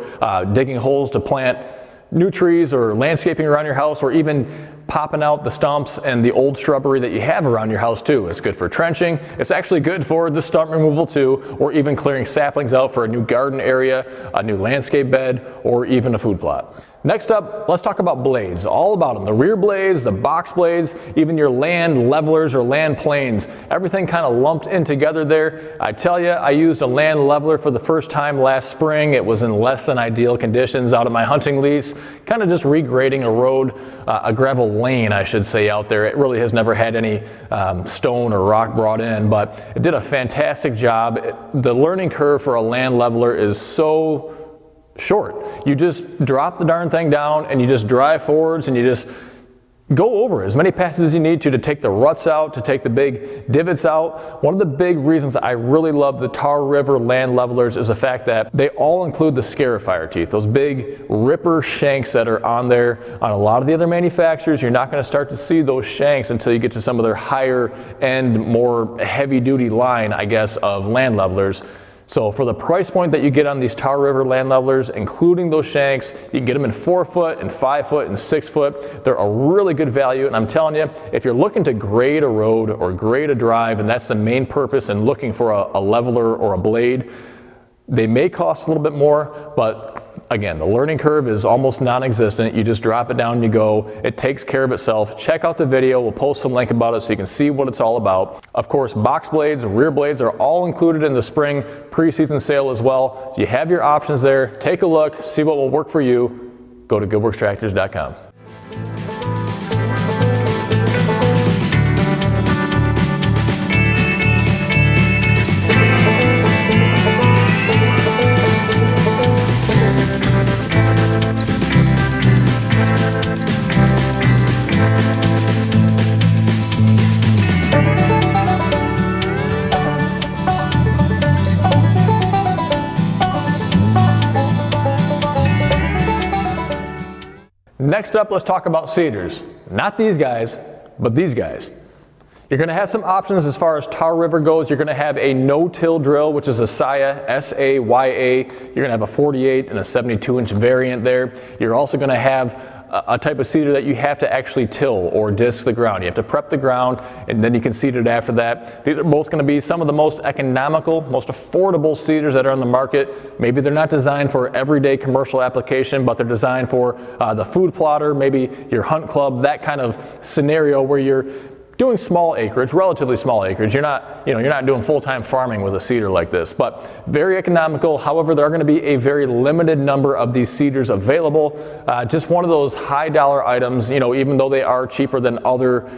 digging holes to plant new trees or landscaping around your house, or even popping out the stumps and the old shrubbery that you have around your house too. It's good for trenching. It's actually good for the stump removal too, or even clearing saplings out for a new garden area, a new landscape bed, or even a food plot. Next up, let's talk about blades, all about them. The rear blades, the box blades, even your land levelers or land planes, everything kind of lumped in together there. I tell you, I used a land leveler for the first time last spring. It was in less than ideal conditions out of my hunting lease, kind of just regrading a road, a gravel lane, I should say, out there. It really has never had any stone or rock brought in, but it did a fantastic job. The learning curve for a land leveler is so short. You just drop the darn thing down and you just drive forwards and you just go over as many passes as you need to take the ruts out, to take the big divots out. One of the big reasons I really love the Tar River land levelers is the fact that they all include the scarifier teeth, those big ripper shanks that are on there. On a lot of the other manufacturers, you're not going to start to see those shanks until you get to some of their higher end, more heavy duty line, I guess, of land levelers. So for the price point that you get on these Tar River land levelers, including those shanks, you can get them in 4 foot and 5 foot and 6 foot. They're a really good value, and I'm telling you, if you're looking to grade a road or grade a drive, and that's the main purpose in looking for a leveler or a blade, they may cost a little bit more, but again, the learning curve is almost non-existent. You just drop it down and you go. It takes care of itself. Check out the video. We'll post some link about it so you can see what it's all about. Of course, box blades, rear blades are all included in the spring preseason sale as well. You have your options there. Take a look, see what will work for you. Go to goodworkstractors.com. Next up, let's talk about seeders. Not these guys, but these guys. You're going to have some options as far as Tar River goes. You're going to have a no-till drill, which is a Saya, S-A-Y-A. You're going to have a 48 and a 72-inch variant there. You're also going to have a type of seeder that you have to actually till or disc the ground. You have to prep the ground and then you can seed it after that. These are both going to be some of the most economical, most affordable seeders that are on the market. Maybe they're not designed for everyday commercial application, but they're designed for the food plotter, maybe your hunt club, that kind of scenario where you're doing small acreage, relatively small acreage. You're not doing full-time farming with a seeder like this, but very economical. However, there are going to be a very limited number of these seeders available. Just one of those high dollar items, even though they are cheaper than other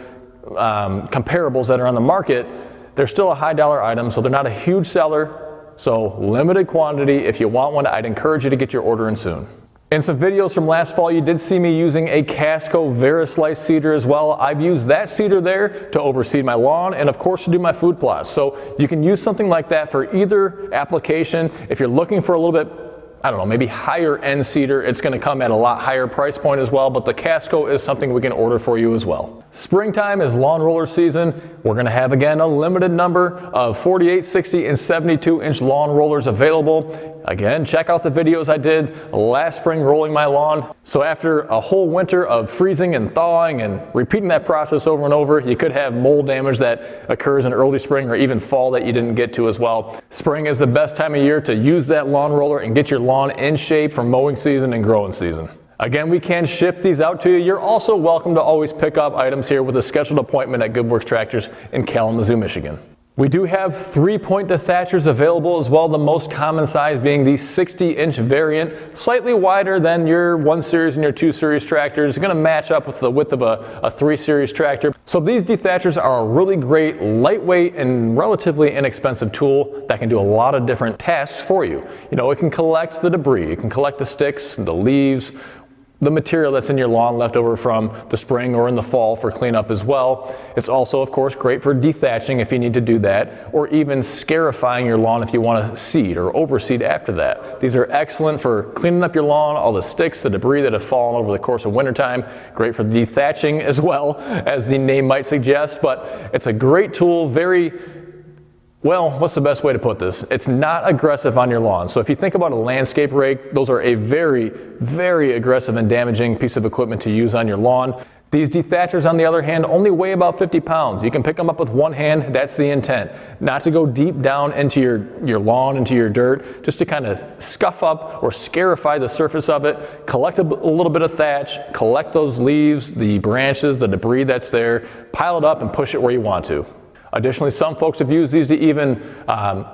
comparables that are on the market, they're still a high dollar item, so they're not a huge seller. So limited quantity. If you want one, I'd encourage you to get your order in soon. In some videos from last fall, you did see me using a Casco Verislice seeder as well. I've used that seeder there to overseed my lawn and of course to do my food plots. So you can use something like that for either application. If you're looking for a little bit, maybe higher end seeder, it's going to come at a lot higher price point as well, but the Casco is something we can order for you as well. Springtime is lawn roller season. We're going to have again a limited number of 48, 60, and 72-inch lawn rollers available. Again, check out the videos I did last spring rolling my lawn. So after a whole winter of freezing and thawing and repeating that process over and over, you could have mold damage that occurs in early spring or even fall that you didn't get to as well. Spring is the best time of year to use that lawn roller and get your lawn in shape for mowing season and growing season. Again, we can ship these out to you. You're also welcome to always pick up items here with a scheduled appointment at Good Works Tractors in Kalamazoo, Michigan. We do have 3-point dethatchers available as well, the most common size being the 60-inch variant, slightly wider than your 1 Series and your 2 Series tractors. It's going to match up with the width of a 3 Series tractor. So these dethatchers are a really great, lightweight, and relatively inexpensive tool that can do a lot of different tasks for you. It can collect the debris, it can collect the sticks, the leaves, the material that's in your lawn left over from the spring or in the fall for cleanup as well. It's also, of course, great for dethatching if you need to do that, or even scarifying your lawn if you want to seed or overseed after that. These are excellent for cleaning up your lawn, all the sticks, the debris that have fallen over the course of wintertime. Great for dethatching as well, as the name might suggest, but it's a great tool, what's the best way to put this? It's not aggressive on your lawn. So if you think about a landscape rake, those are a very, very aggressive and damaging piece of equipment to use on your lawn. These dethatchers, on the other hand, only weigh about 50 pounds. You can pick them up with one hand. That's the intent. Not to go deep down into your lawn, into your dirt, just to kind of scuff up or scarify the surface of it, collect a little bit of thatch, collect those leaves, the branches, the debris that's there, pile it up and push it where you want to. Additionally, some folks have used these to even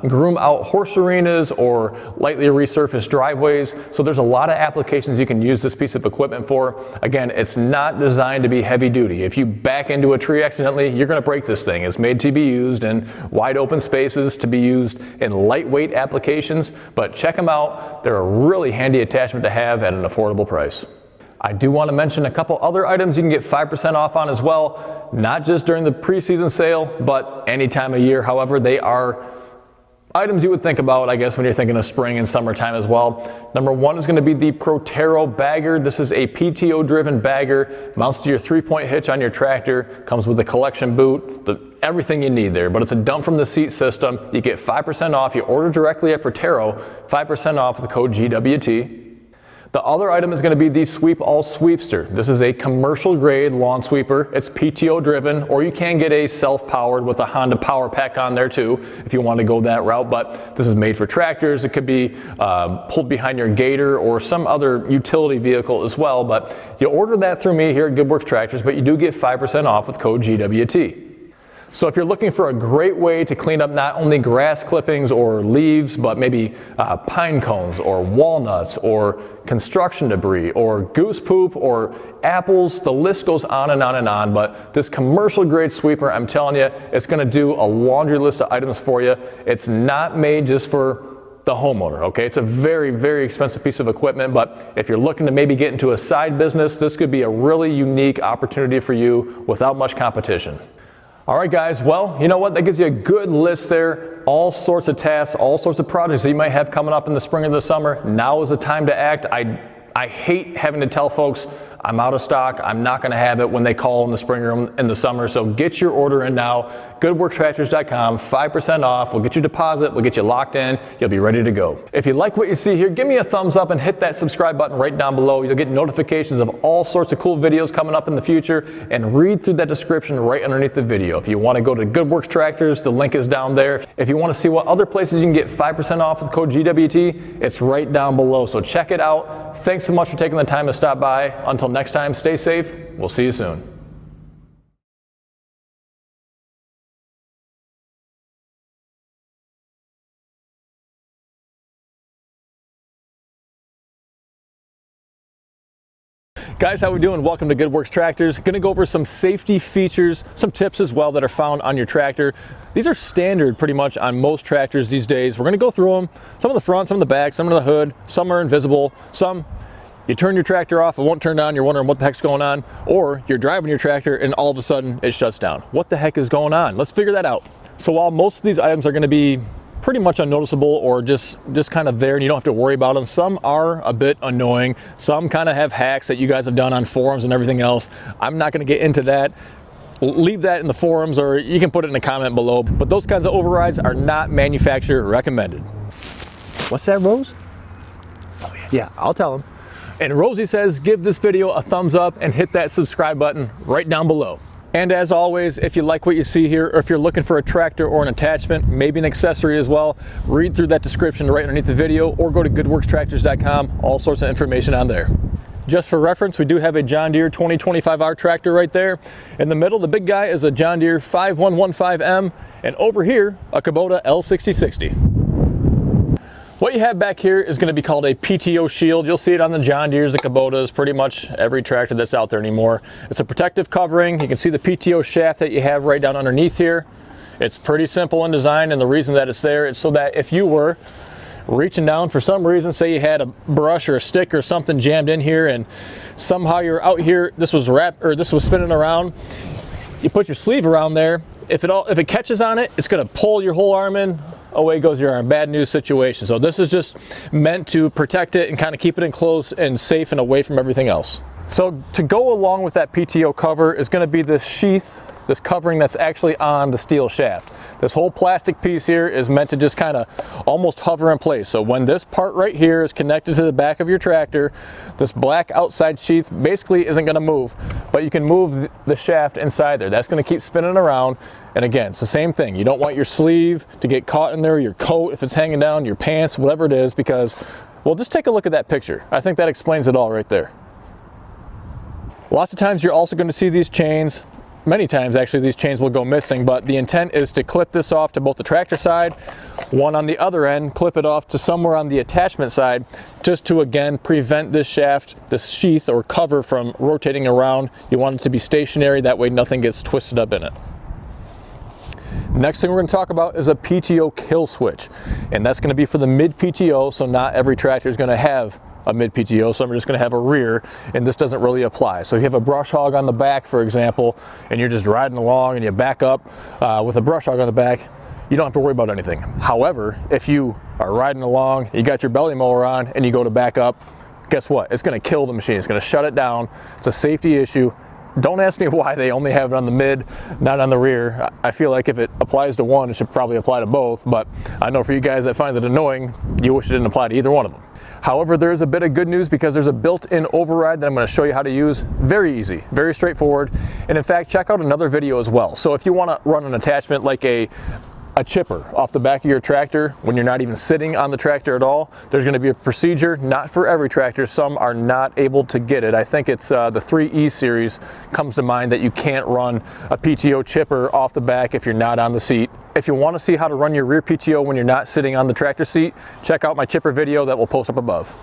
groom out horse arenas or lightly resurfaced driveways. So there's a lot of applications you can use this piece of equipment for. Again, it's not designed to be heavy duty. If you back into a tree accidentally, you're going to break this thing. It's made to be used in wide open spaces, to be used in lightweight applications, but check them out. They're a really handy attachment to have at an affordable price. I do want to mention a couple other items you can get 5% off on as well, not just during the preseason sale, but any time of year. However, they are items you would think about, I guess, when you're thinking of spring and summertime as well. Number one is going to be the Protero bagger. This is a PTO driven bagger, mounts to your 3-point hitch on your tractor, comes with a collection boot, everything you need there, but it's a dump from the seat system. You get 5% off. You order directly at Protero, 5% off with the code GWT. The other item is going to be the Sweep All Sweepster. This is a commercial grade lawn sweeper. It's PTO driven, or you can get a self-powered with a Honda Power Pack on there too, if you want to go that route, but this is made for tractors. It could be pulled behind your Gator or some other utility vehicle as well, but you order that through me here at GoodWorks Tractors, but you do get 5% off with code GWT. So if you're looking for a great way to clean up not only grass clippings or leaves, but maybe pine cones or walnuts or construction debris or goose poop or apples, the list goes on and on and on. But this commercial grade sweeper, I'm telling you, it's going to do a laundry list of items for you. It's not made just for the homeowner, okay? It's a very, very expensive piece of equipment, but if you're looking to maybe get into a side business, this could be a really unique opportunity for you without much competition. All right, guys, well, you know what? That gives you a good list there. All sorts of tasks, all sorts of projects that you might have coming up in the spring or the summer. Now is the time to act. I hate having to tell folks I'm out of stock. I'm not going to have it when they call in the spring or in the summer. So get your order in now. GoodWorksTractors.com, 5% off. We'll get your deposit. We'll get you locked in. You'll be ready to go. If you like what you see here, give me a thumbs up and hit that subscribe button right down below. You'll get notifications of all sorts of cool videos coming up in the future, and read through that description right underneath the video. If you want to go to GoodWorks Tractors, the link is down there. If you want to see what other places you can get 5% off with code GWT, it's right down below. So check it out. Thanks so much for taking the time to stop by. Until next time, stay safe. We'll see you soon. Guys, how we doing? Welcome to GoodWorks Tractors. Going to go over some safety features, some tips as well that are found on your tractor. These are standard pretty much on most tractors these days. We're going to go through them. Some of the front, some of the back, some of the hood, some are invisible, some you turn your tractor off, it won't turn on, you're wondering what the heck's going on, or you're driving your tractor and all of a sudden it shuts down. What the heck is going on? Let's figure that out. So while most of these items are going to be pretty much unnoticeable or just kind of there and you don't have to worry about them, some are a bit annoying. Some kind of have hacks that you guys have done on forums and everything else. I'm not going to get into that. Leave that in the forums, or you can put it in a comment below. But those kinds of overrides are not manufacturer recommended. What's that, Rose? Oh yeah, I'll tell him. And Rosie says, give this video a thumbs up and hit that subscribe button right down below. And as always, if you like what you see here, or if you're looking for a tractor or an attachment, maybe an accessory as well, read through that description right underneath the video, or go to GoodWorksTractors.com, all sorts of information on there. Just for reference, we do have a John Deere 2025R tractor right there. In the middle, the big guy is a John Deere 5115M, and over here, a Kubota L6060. What you have back here is going to be called a PTO shield. You'll see it on the John Deeres, the Kubotas, pretty much every tractor that's out there anymore. It's a protective covering. You can see the PTO shaft that you have right down underneath here. It's pretty simple in design, and the reason that it's there is so that if you were reaching down for some reason, say you had a brush or a stick or something jammed in here, and somehow you're out here, this was wrapped or this was spinning around, you put your sleeve around there. If it catches on it, it's going to pull your whole arm in. Away goes your arm. Bad news situation. So this is just meant to protect it and kind of keep it enclosed and safe and away from everything else. So to go along with that PTO cover is going to be this sheath, this covering that's actually on the steel shaft. This whole plastic piece here is meant to just kind of almost hover in place. So when this part right here is connected to the back of your tractor, this black outside sheath basically isn't going to move, but you can move the shaft inside there. That's going to keep spinning around. And again, it's the same thing. You don't want your sleeve to get caught in there, your coat if it's hanging down, your pants, whatever it is, because, well, just take a look at that picture. I think that explains it all right there. Lots of times you're also going to see these chains many times actually these chains will go missing, but the intent is to clip this off to both the tractor side, one on the other end, clip it off to somewhere on the attachment side, just to again prevent this shaft, this sheath or cover from rotating around. You want it to be stationary, that way nothing gets twisted up in it. Next thing we're going to talk about is a PTO kill switch, and that's going to be for the mid PTO, so not every tractor is going to have a mid PTO, so I'm just going to have a rear, and this doesn't really apply. So if you have a brush hog on the back, for example, and you're just riding along and you back up with a brush hog on the back, you don't have to worry about anything. However, if you are riding along, you got your belly mower on, and you go to back up, guess what? It's going to kill the machine. It's going to shut it down. It's a safety issue. Don't ask me why they only have it on the mid, not on the rear. I feel like if it applies to one, it should probably apply to both, but I know for you guys that find it annoying, you wish it didn't apply to either one of them. However, there's a bit of good news because there's a built-in override that I'm going to show you how to use. Very easy, very straightforward, and in fact, check out another video as well. So if you want to run an attachment like a chipper off the back of your tractor when you're not even sitting on the tractor at all, there's going to be a procedure, not for every tractor. Some are not able to get it. I think it's the 3E series comes to mind that you can't run a PTO chipper off the back if you're not on the seat. If you want to see how to run your rear PTO when you're not sitting on the tractor seat, check out my chipper video that we'll post up above.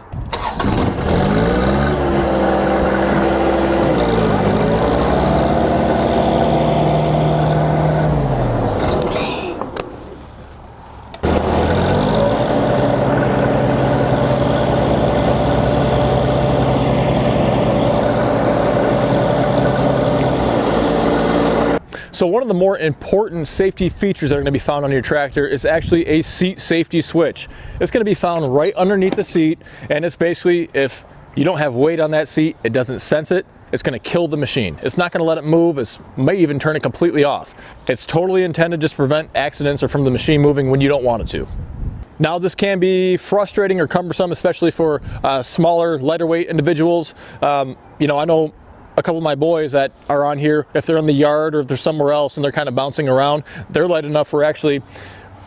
So one of the more important safety features that are going to be found on your tractor is actually a seat safety switch. It's going to be found right underneath the seat, and it's basically, if you don't have weight on that seat, it doesn't sense it, it's going to kill the machine. It's not going to let it move. It may even turn it completely off. It's totally intended just to prevent accidents or from the machine moving when you don't want it to. Now this can be frustrating or cumbersome, especially for smaller, lighter weight individuals. You know, I know a couple of my boys that are on here, if they're in the yard or if they're somewhere else and they're kind of bouncing around, they're light enough where actually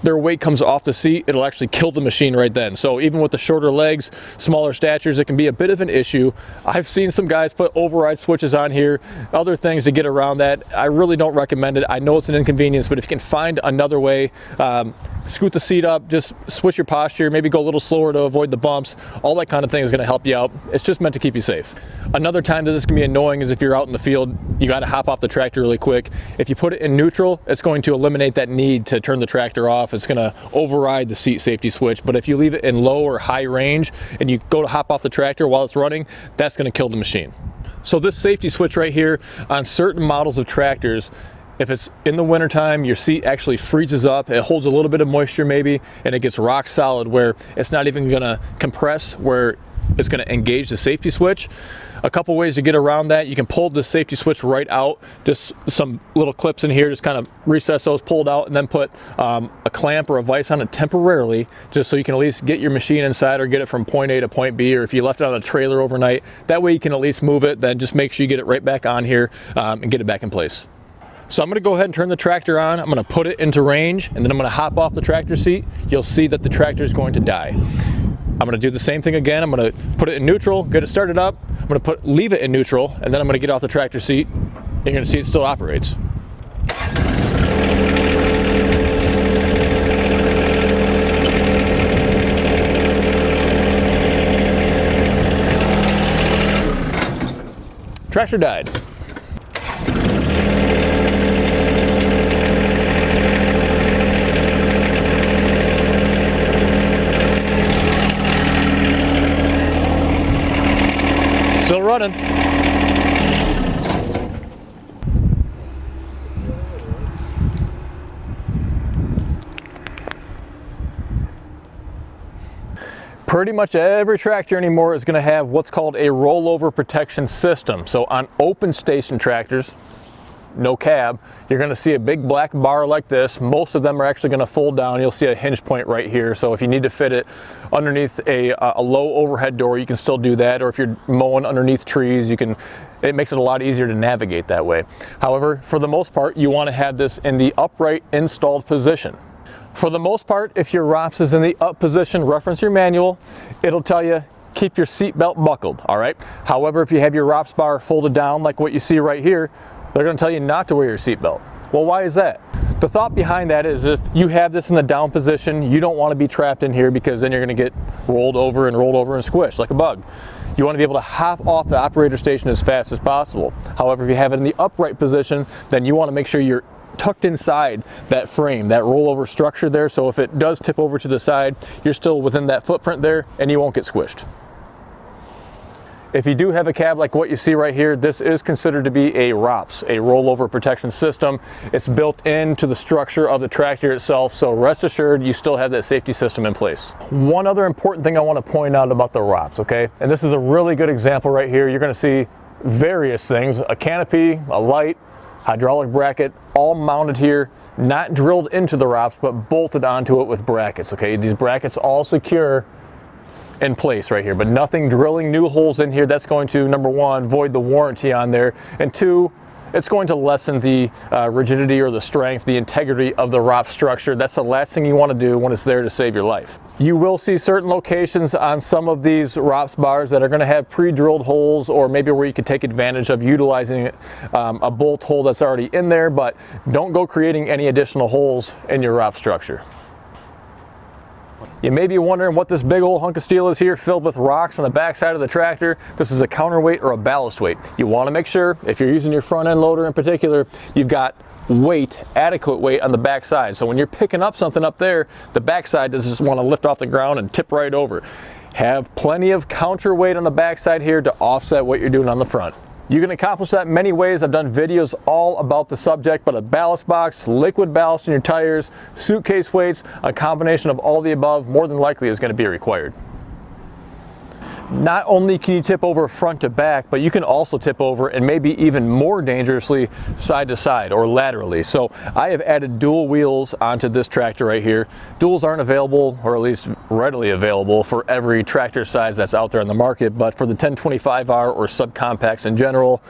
their weight comes off the seat, it'll actually kill the machine right then. So even with the shorter legs, smaller statures, it can be a bit of an issue. I've seen some guys put override switches on here, other things to get around that. I really don't recommend it. I know it's an inconvenience, but if you can find another way, scoot the seat up, just switch your posture, maybe go a little slower to avoid the bumps, all that kind of thing is going to help you out. It's just meant to keep you safe. Another time that this can be annoying is if you're out in the field, you got to hop off the tractor really quick. If you put it in neutral, it's going to eliminate that need to turn the tractor off. It's going to override the seat safety switch. But if you leave it in low or high range and you go to hop off the tractor while it's running, that's going to kill the machine. So this safety switch right here, on certain models of tractors, if it's in the wintertime, your seat actually freezes up, it holds a little bit of moisture maybe, and it gets rock solid where it's not even gonna compress, where it's gonna engage the safety switch. A couple ways to get around that: you can pull the safety switch right out, just some little clips in here, just kind of recess those, pull it out, and then put a clamp or a vise on it temporarily, just so you can at least get your machine inside or get it from point A to point B, or if you left it on a trailer overnight, that way you can at least move it. Then just make sure you get it right back on here and get it back in place. So I'm going to go ahead and turn the tractor on. I'm going to put it into range, and then I'm going to hop off the tractor seat. You'll see that the tractor is going to die. I'm going to do the same thing again. I'm going to put it in neutral, get it started up. I'm going to leave it in neutral, and then I'm going to get off the tractor seat. You're going to see it still operates. Tractor died. Still running. Pretty much every tractor anymore is going to have what's called a rollover protection system. So on open station tractors, no cab, you're going to see a big black bar like this. Most of them are actually going to fold down. You'll see a hinge point right here. So if you need to fit it underneath a low overhead door, you can still do that. Or if you're mowing underneath trees, it makes it a lot easier to navigate that way. However, for the most part, you want to have this in the upright installed position. For the most part, if your ROPS is in the up position, reference your manual, it'll tell you keep your seat belt buckled, all right? However, if you have your ROPS bar folded down like what you see right here, They're going to tell you not to wear your seatbelt. Well, why is that? The thought behind that is if you have this in the down position, you don't want to be trapped in here because then you're going to get rolled over and squished like a bug. You want to be able to hop off the operator station as fast as possible. However, if you have it in the upright position, then you want to make sure you're tucked inside that frame, that rollover structure there, so if it does tip over to the side, you're still within that footprint there and you won't get squished. If you do have a cab like what you see right here, this is considered to be a ROPS, a rollover protection system. It's built into the structure of the tractor itself, so rest assured you still have that safety system in place. One other important thing I want to point out about the ROPS, okay? And this is a really good example right here. You're going to see various things, a canopy, a light, hydraulic bracket, all mounted here, not drilled into the ROPS, but bolted onto it with brackets, okay? These brackets all secure in place right here, but nothing drilling new holes in here. That's going to, number one, void the warranty on there, and two, it's going to lessen the rigidity or the strength, the integrity of the ROPS structure. That's the last thing you want to do when it's there to save your life. You will see certain locations on some of these ROPS bars that are going to have pre-drilled holes, or maybe where you could take advantage of utilizing a bolt hole that's already in there, but don't go creating any additional holes in your ROPS structure. You may be wondering what this big old hunk of steel is here filled with rocks on the back side of the tractor. This is a counterweight or a ballast weight. You want to make sure, if you're using your front end loader in particular, you've got weight, adequate weight on the back side. So when you're picking up something up there, the back side doesn't just want to lift off the ground and tip right over. Have plenty of counterweight on the back side here to offset what you're doing on the front. You can accomplish that in many ways. I've done videos all about the subject, but a ballast box, liquid ballast in your tires, suitcase weights, a combination of all the above more than likely is going to be required. Not only can you tip over front to back, but you can also tip over, and maybe even more dangerously, side to side or laterally. So I have added dual wheels onto this tractor right here. Duals aren't available, or at least readily available, for every tractor size that's out there on the market, but for the 1025R or subcompacts in general,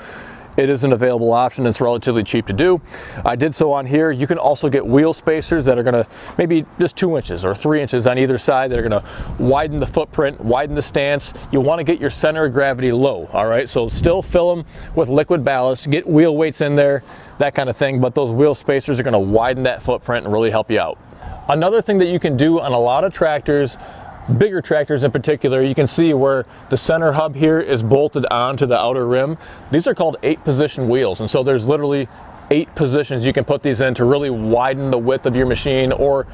it is an available option. It's relatively cheap to do. I did so on here. You can also get wheel spacers that are going to maybe just 2 inches or 3 inches on either side that are going to widen the footprint, widen the stance. You want to get your center of gravity low, all right? So still fill them with liquid ballast, get wheel weights in there, that kind of thing, but those wheel spacers are going to widen that footprint and really help you out. Another thing that you can do on a lot of tractors, bigger tractors in particular, you can see where the center hub here is bolted onto the outer rim. These are called 8-position wheels, and so there's literally 8 positions you can put these in to really widen the width of your machine, or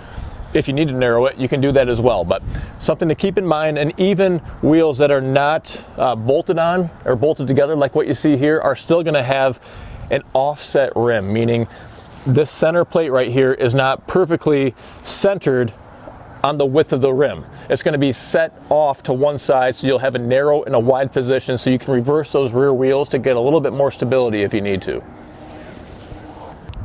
if you need to narrow it, you can do that as well. But something to keep in mind, and even wheels that are not bolted on or bolted together like what you see here are still going to have an offset rim, meaning this center plate right here is not perfectly centered on the width of the rim. It's going to be set off to one side, so you'll have a narrow and a wide position, so you can reverse those rear wheels to get a little bit more stability if you need to.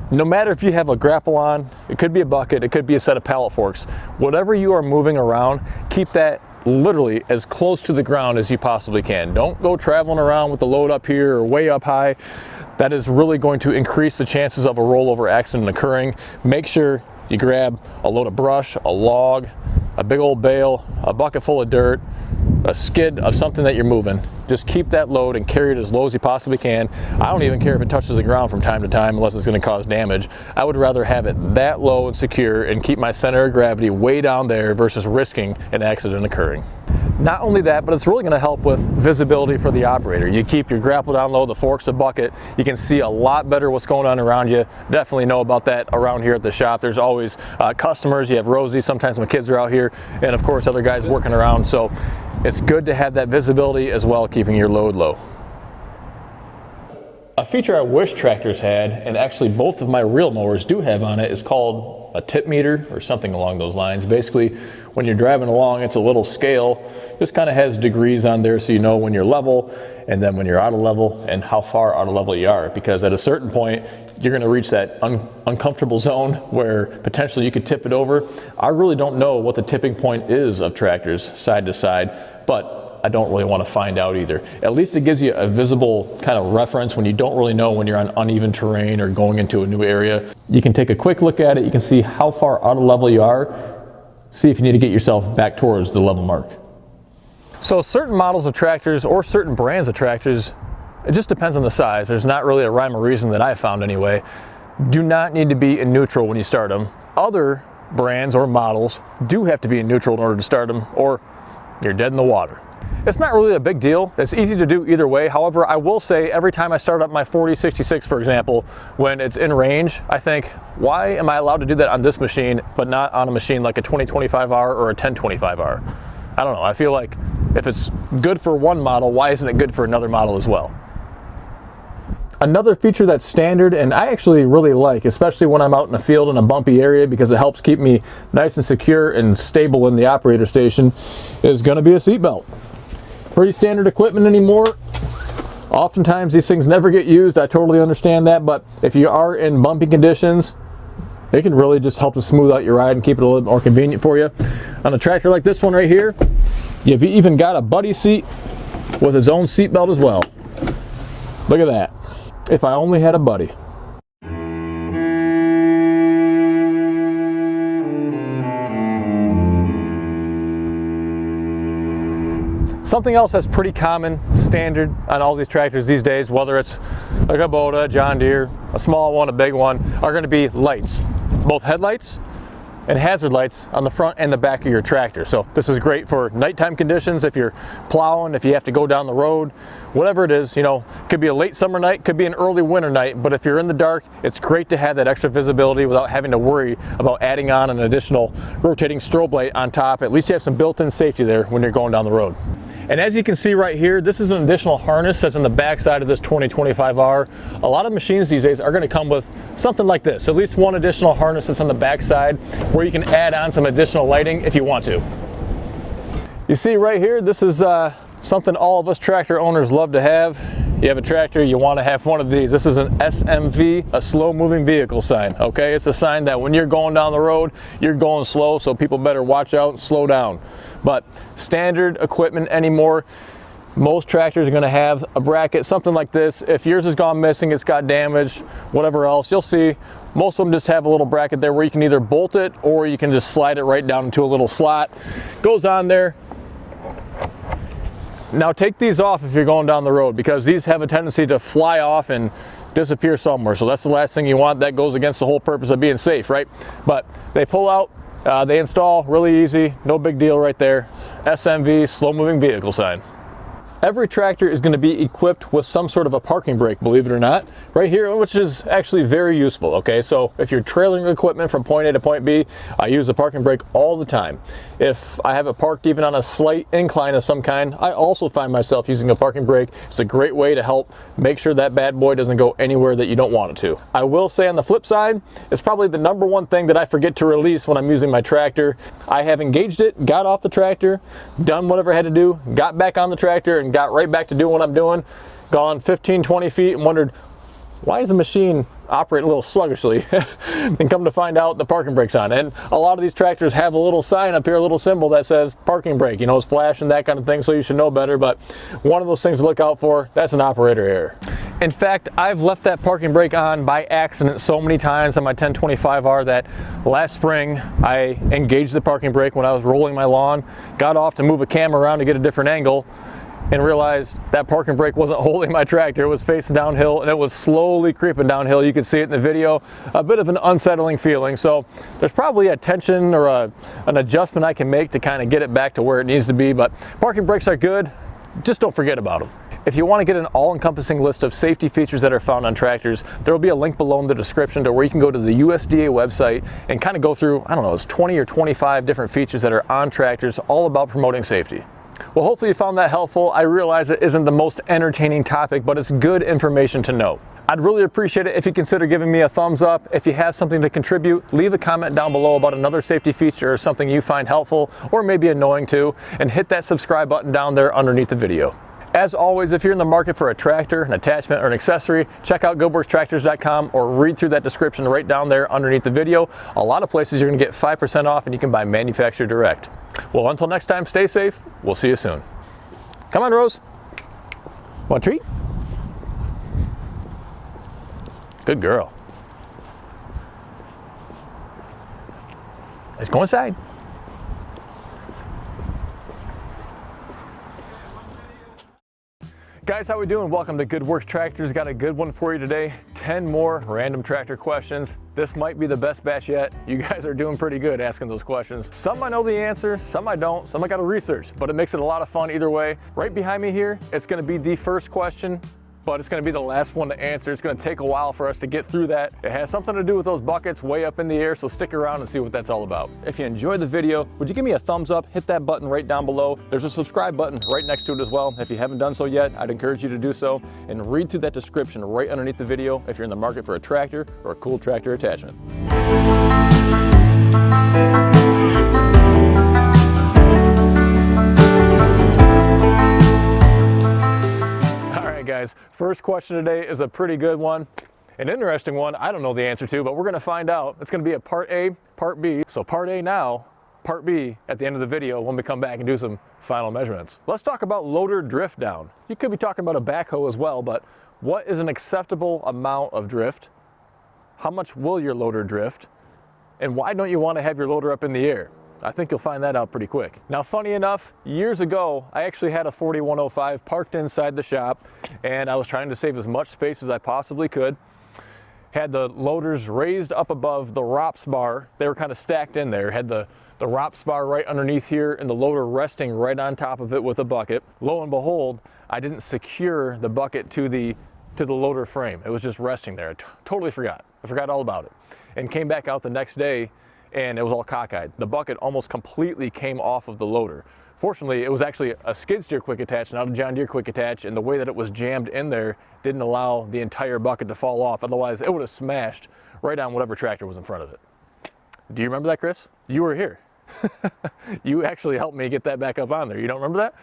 No matter if you have a grapple on, it could be a bucket, it could be a set of pallet forks, whatever you are moving around, keep that literally as close to the ground as you possibly can. Don't go traveling around with the load up here or way up high. That is really going to increase the chances of a rollover accident occurring. Make sure you grab a load of brush, a log, a big old bale, a bucket full of dirt, a skid of something that you're moving. Just keep that load and carry it as low as you possibly can. I don't even care if it touches the ground from time to time unless it's going to cause damage. I would rather have it that low and secure and keep my center of gravity way down there versus risking an accident occurring. Not only that, but it's really going to help with visibility for the operator. You keep your grapple down low, the fork's a bucket, you can see a lot better what's going on around you. Definitely know about that around here at the shop. There's always customers, you have Rosie, sometimes my kids are out here, and of course other guys working around, so it's good to have that visibility as well, keeping your load low. A feature I wish tractors had, and actually both of my reel mowers do have on it, is called a tip meter or something along those lines. Basically, when you're driving along, it's a little scale, just kind of has degrees on there so you know when you're level and then when you're out of level and how far out of level you are, because at a certain point you're going to reach that uncomfortable zone where potentially you could tip it over. I really don't know what the tipping point is of tractors side to side, but I don't really want to find out either. At least it gives you a visible kind of reference when you don't really know when you're on uneven terrain or going into a new area. You can take a quick look at it, you can see how far out of level you are, see if you need to get yourself back towards the level mark. So certain models of tractors or certain brands of tractors it just depends on the size. There's not really a rhyme or reason that I found anyway. Do not need to be in neutral when you start them. Other brands or models do have to be in neutral in order to start them, or you're dead in the water. It's not really a big deal. It's easy to do either way. However, I will say every time I start up my 4066, for example, when it's in range, I think, why am I allowed to do that on this machine, but not on a machine like a 2025R or a 1025R? I don't know. I feel like if it's good for one model, why isn't it good for another model as well? Another feature that's standard and I actually really like, especially when I'm out in the field in a bumpy area because it helps keep me nice and secure and stable in the operator station, is going to be a seatbelt. Pretty standard equipment anymore. Oftentimes these things never get used. I totally understand that, but if you are in bumpy conditions, it can really just help to smooth out your ride and keep it a little bit more convenient for you. On a tractor like this one right here, you've even got a buddy seat with its own seatbelt as well. Look at that. If I only had a buddy. Something else that's pretty common, standard on all these tractors these days, whether it's a Kubota, John Deere, a small one, a big one, are going to be lights. Both headlights and hazard lights on the front and the back of your tractor. So this is great for nighttime conditions, if you're plowing, if you have to go down the road, whatever it is, you know, could be a late summer night, could be an early winter night, but if you're in the dark, it's great to have that extra visibility without having to worry about adding on an additional rotating strobe light on top. At least you have some built-in safety there when you're going down the road. And as you can see right here, this is an additional harness that's on the back side of this 2025R. A lot of machines these days are going to come with something like this, at least one additional harness that's on the back side where you can add on some additional lighting if you want to. You see right here, this is something all of us tractor owners love to have. You have a tractor, you want to have one of these. This is an SMV, a slow moving vehicle sign, okay? It's a sign that when you're going down the road, you're going slow, so people better watch out and slow down. But standard equipment anymore, most tractors are going to have a bracket, something like this. If yours has gone missing, it's got damaged, whatever else, you'll see most of them just have a little bracket there where you can either bolt it or you can just slide it right down into a little slot. Goes on there. Now take these off if you're going down the road, because these have a tendency to fly off and disappear somewhere. So that's the last thing you want. That goes against the whole purpose of being safe, right? But they pull out, they install really easy, no big deal right there. SMV, slow moving vehicle sign. Every tractor is going to be equipped with some sort of a parking brake, believe it or not, right here, which is actually very useful, okay? So if you're trailing equipment from point A to point B, I use a parking brake all the time. If I have it parked even on a slight incline of some kind, I also find myself using a parking brake. It's a great way to help make sure that bad boy doesn't go anywhere that you don't want it to. I will say on the flip side, it's probably the #1 thing that I forget to release when I'm using my tractor. I have engaged it, got off the tractor, done whatever I had to do, got back on the tractor, and got right back to doing what I'm doing, gone 15, 20 feet and wondered, why is the machine operating a little sluggishly? And come to find out the parking brake's on. And a lot of these tractors have a little sign up here, a little symbol that says parking brake, you know, it's flashing, that kind of thing, so you should know better. But one of those things to look out for, that's an operator error. In fact, I've left that parking brake on by accident so many times on my 1025R that last spring I engaged the parking brake when I was rolling my lawn, got off to move a camera around to get a different angle, and realized that parking brake wasn't holding my tractor. It was facing downhill and it was slowly creeping downhill. You can see it in the video, a bit of an unsettling feeling. So there's probably a tension or an adjustment I can make to kind of get it back to where it needs to be, but parking brakes are good. Just don't forget about them. If you want to get an all-encompassing list of safety features that are found on tractors, there will be a link below in the description to where you can go to the USDA website and kind of go through, I don't know, it's 20 or 25 different features that are on tractors, all about promoting safety. Well, hopefully you found that helpful. I realize it isn't the most entertaining topic, but it's good information to know. I'd really appreciate it if you consider giving me a thumbs up. If you have something to contribute, leave a comment down below about another safety feature or something you find helpful or maybe annoying too, and hit that subscribe button down there underneath the video. As always, if you're in the market for a tractor, an attachment, or an accessory, check out goodworkstractors.com or read through that description right down there underneath the video. A lot of places you're going to get 5% off and you can buy manufacturer direct. Well, until next time, stay safe. We'll see you soon. Come on, Rose. Want a treat? Good girl. Let's go inside. Guys, how we doing? Welcome to Good Works Tractors. Got a good one for you today. 10 more random tractor questions. This might be the best batch yet. You guys are doing pretty good asking those questions. Some I know the answer, some I don't, some I gotta research, but it makes it a lot of fun either way. Right behind me here, it's gonna be the first question, but it's gonna be the last one to answer. It's gonna take a while for us to get through that. It has something to do with those buckets way up in the air, so stick around and see what that's all about. If you enjoyed the video, would you give me a thumbs up? Hit that button right down below. There's a subscribe button right next to it as well. If you haven't done so yet, I'd encourage you to do so, and read through that description right underneath the video if you're in the market for a tractor or a cool tractor attachment. Guys, first question today is a pretty good one, an interesting one. I don't know the answer to, but we're going to find out. It's going to be a part A, part B. So part A now, part B at the end of the video when we come back and do some final measurements. Let's talk about loader drift down. You could be talking about a backhoe as well, but what is an acceptable amount of drift? How much will your loader drift? And why don't you want to have your loader up in the air? I think you'll find that out pretty quick. Now, funny enough, years ago, I actually had a 4105 parked inside the shop, and I was trying to save as much space as I possibly could. Had the loaders raised up above the ROPS bar. They were kind of stacked in there. Had the ROPS bar right underneath here and the loader resting right on top of it with a bucket. Lo and behold, I didn't secure the bucket to the loader frame. It was just resting there. I totally forgot. I forgot all about it. And came back out the next day, and it was all cockeyed. The bucket almost completely came off of the loader. Fortunately, it was actually a skid steer quick attach, not a John Deere quick attach, and the way that it was jammed in there didn't allow the entire bucket to fall off. Otherwise, it would have smashed right on whatever tractor was in front of it. Do you remember that, Chris? You were here. You actually helped me get that back up on there. You don't remember that?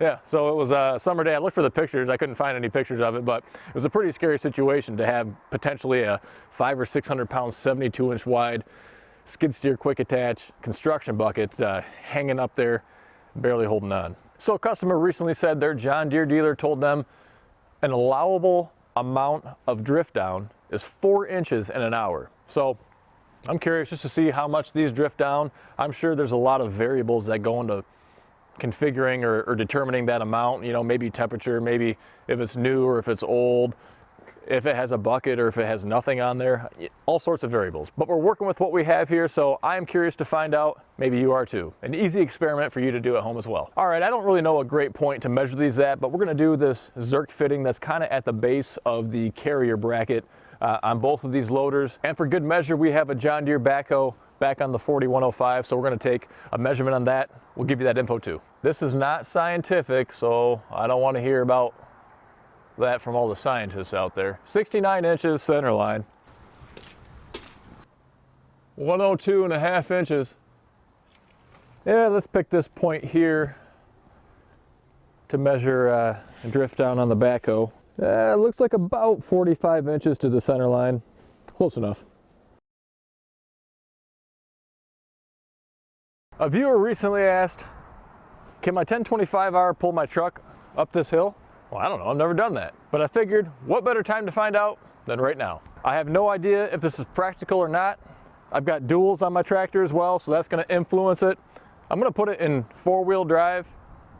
Yeah, so it was a summer day. I looked for the pictures. I couldn't find any pictures of it, but it was a pretty scary situation to have potentially a 500 or 600 pound, 72-inch wide skid steer quick attach construction bucket hanging up there, barely holding on. So a customer recently said their John Deere dealer told them an allowable amount of drift down is 4 inches in an hour. So I'm curious just to see how much these drift down. I'm sure there's a lot of variables that go into configuring or determining that amount, you know, maybe temperature, maybe if it's new or if it's old, if it has a bucket or if it has nothing on there, all sorts of variables. But we're working with what we have here, so I'm curious to find out. Maybe you are too. An easy experiment for you to do at home as well. All right, I don't really know a great point to measure these at, but we're gonna do this Zerk fitting that's kind of at the base of the carrier bracket on both of these loaders. And for good measure, we have a John Deere backhoe back on the 4105, so we're gonna take a measurement on that. We'll give you that info too. This is not scientific, so I don't wanna hear about that from all the scientists out there. 69 inches center line. 102.5 inches. Yeah, let's pick this point here to measure drift down on the backhoe. It looks like about 45 inches to the center line. Close enough. A viewer recently asked, can my 1025R pull my truck up this hill? Well, I don't know, I've never done that. But I figured, what better time to find out than right now? I have no idea if this is practical or not. I've got duals on my tractor as well, so that's gonna influence it. I'm gonna put it in 4-wheel drive,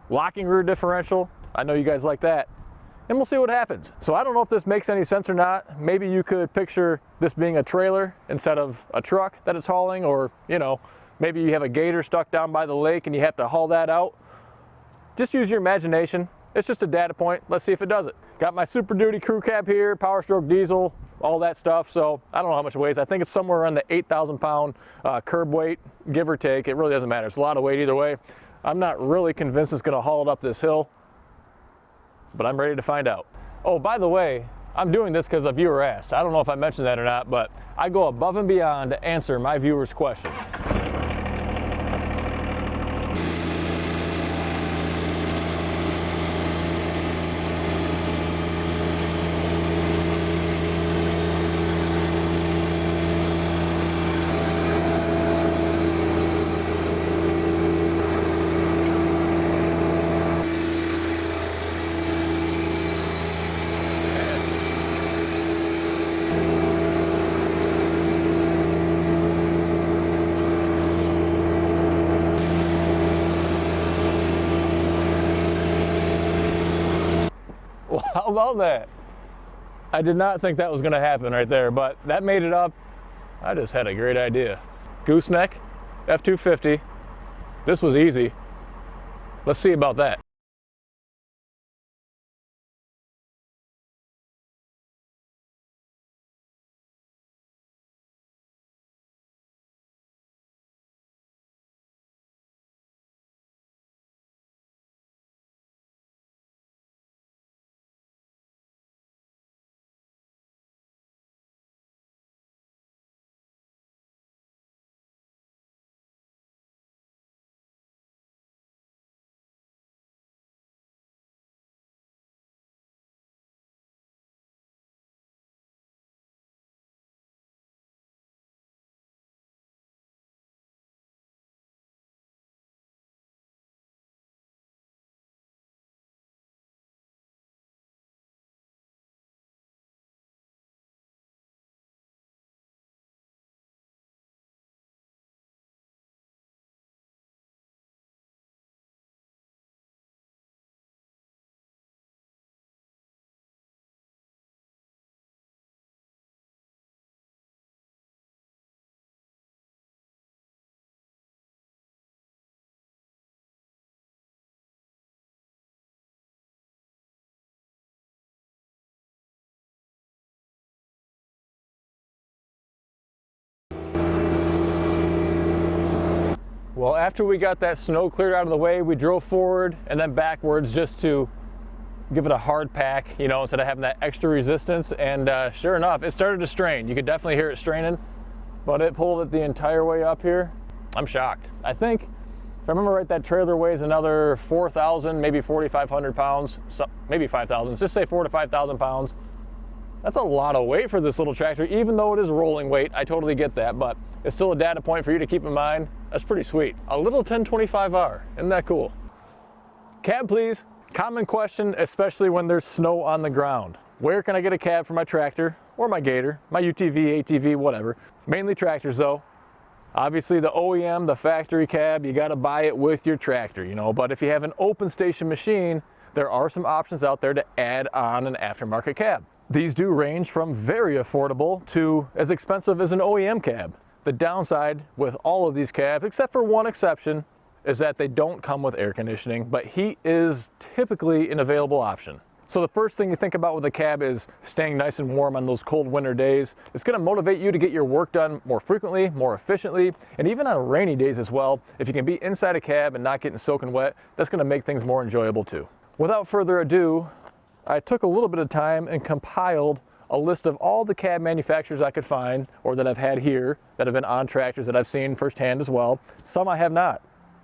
locking rear differential. I know you guys like that. And we'll see what happens. So I don't know if this makes any sense or not. Maybe you could picture this being a trailer instead of a truck that it's hauling, or, you know, maybe you have a gator stuck down by the lake and you have to haul that out. Just use your imagination. It's just a data point. Let's see if it does it. Got my Super Duty crew cab here, Power Stroke diesel, all that stuff. So I don't know how much it weighs. I think it's somewhere around the 8,000 pound curb weight, give or take. It really doesn't matter. It's a lot of weight either way. I'm not really convinced it's gonna haul it up this hill, but I'm ready to find out. Oh, by the way, I'm doing this because a viewer asked. I don't know if I mentioned that or not, but I go above and beyond to answer my viewers' questions. about that? I did not think that was going to happen right there, but that made it up. I just had a great idea. Gooseneck, F250. This was easy. Let's see about that. Well, after we got that snow cleared out of the way, we drove forward and then backwards just to give it a hard pack, you know, instead of having that extra resistance. And sure enough, it started to strain. You could definitely hear it straining, but it pulled it the entire way up here. I'm shocked. I think, if I remember right, that trailer weighs another 4,000, maybe 4,500 pounds, maybe 5,000. Just say 4,000 to 5,000 pounds. That's a lot of weight for this little tractor, even though it is rolling weight. I totally get that, but it's still a data point for you to keep in mind. That's pretty sweet. A little 1025R, isn't that cool? Cab, please. Common question, especially when there's snow on the ground. Where can I get a cab for my tractor or my Gator, my UTV, ATV, whatever? Mainly tractors though. Obviously the OEM, the factory cab, you gotta buy it with your tractor, you know, but if you have an open station machine, there are some options out there to add on an aftermarket cab. These do range from very affordable to as expensive as an OEM cab. The downside with all of these cabs, except for one exception, is that they don't come with air conditioning, but heat is typically an available option. So the first thing you think about with a cab is staying nice and warm on those cold winter days. It's gonna motivate you to get your work done more frequently, more efficiently, and even on rainy days as well. If you can be inside a cab and not getting soaking wet, that's gonna make things more enjoyable too. Without further ado, I took a little bit of time and compiled a list of all the cab manufacturers I could find, or that I've had here, that have been on tractors that I've seen firsthand as well. Some I have not.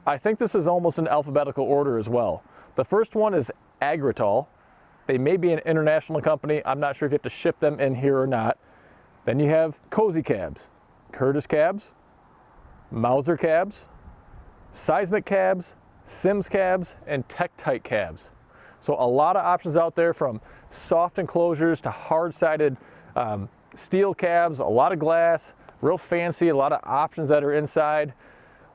I think this is almost in alphabetical order as well. The first one is Agritol. They may be an international company. I'm not sure if you have to ship them in here or not. Then you have Cozy Cabs, Curtis Cabs, Mauser Cabs, Seismic Cabs, Sims Cabs, and Tektite Cabs. So a lot of options out there, from soft enclosures to hard-sided steel cabs, a lot of glass, real fancy, a lot of options that are inside.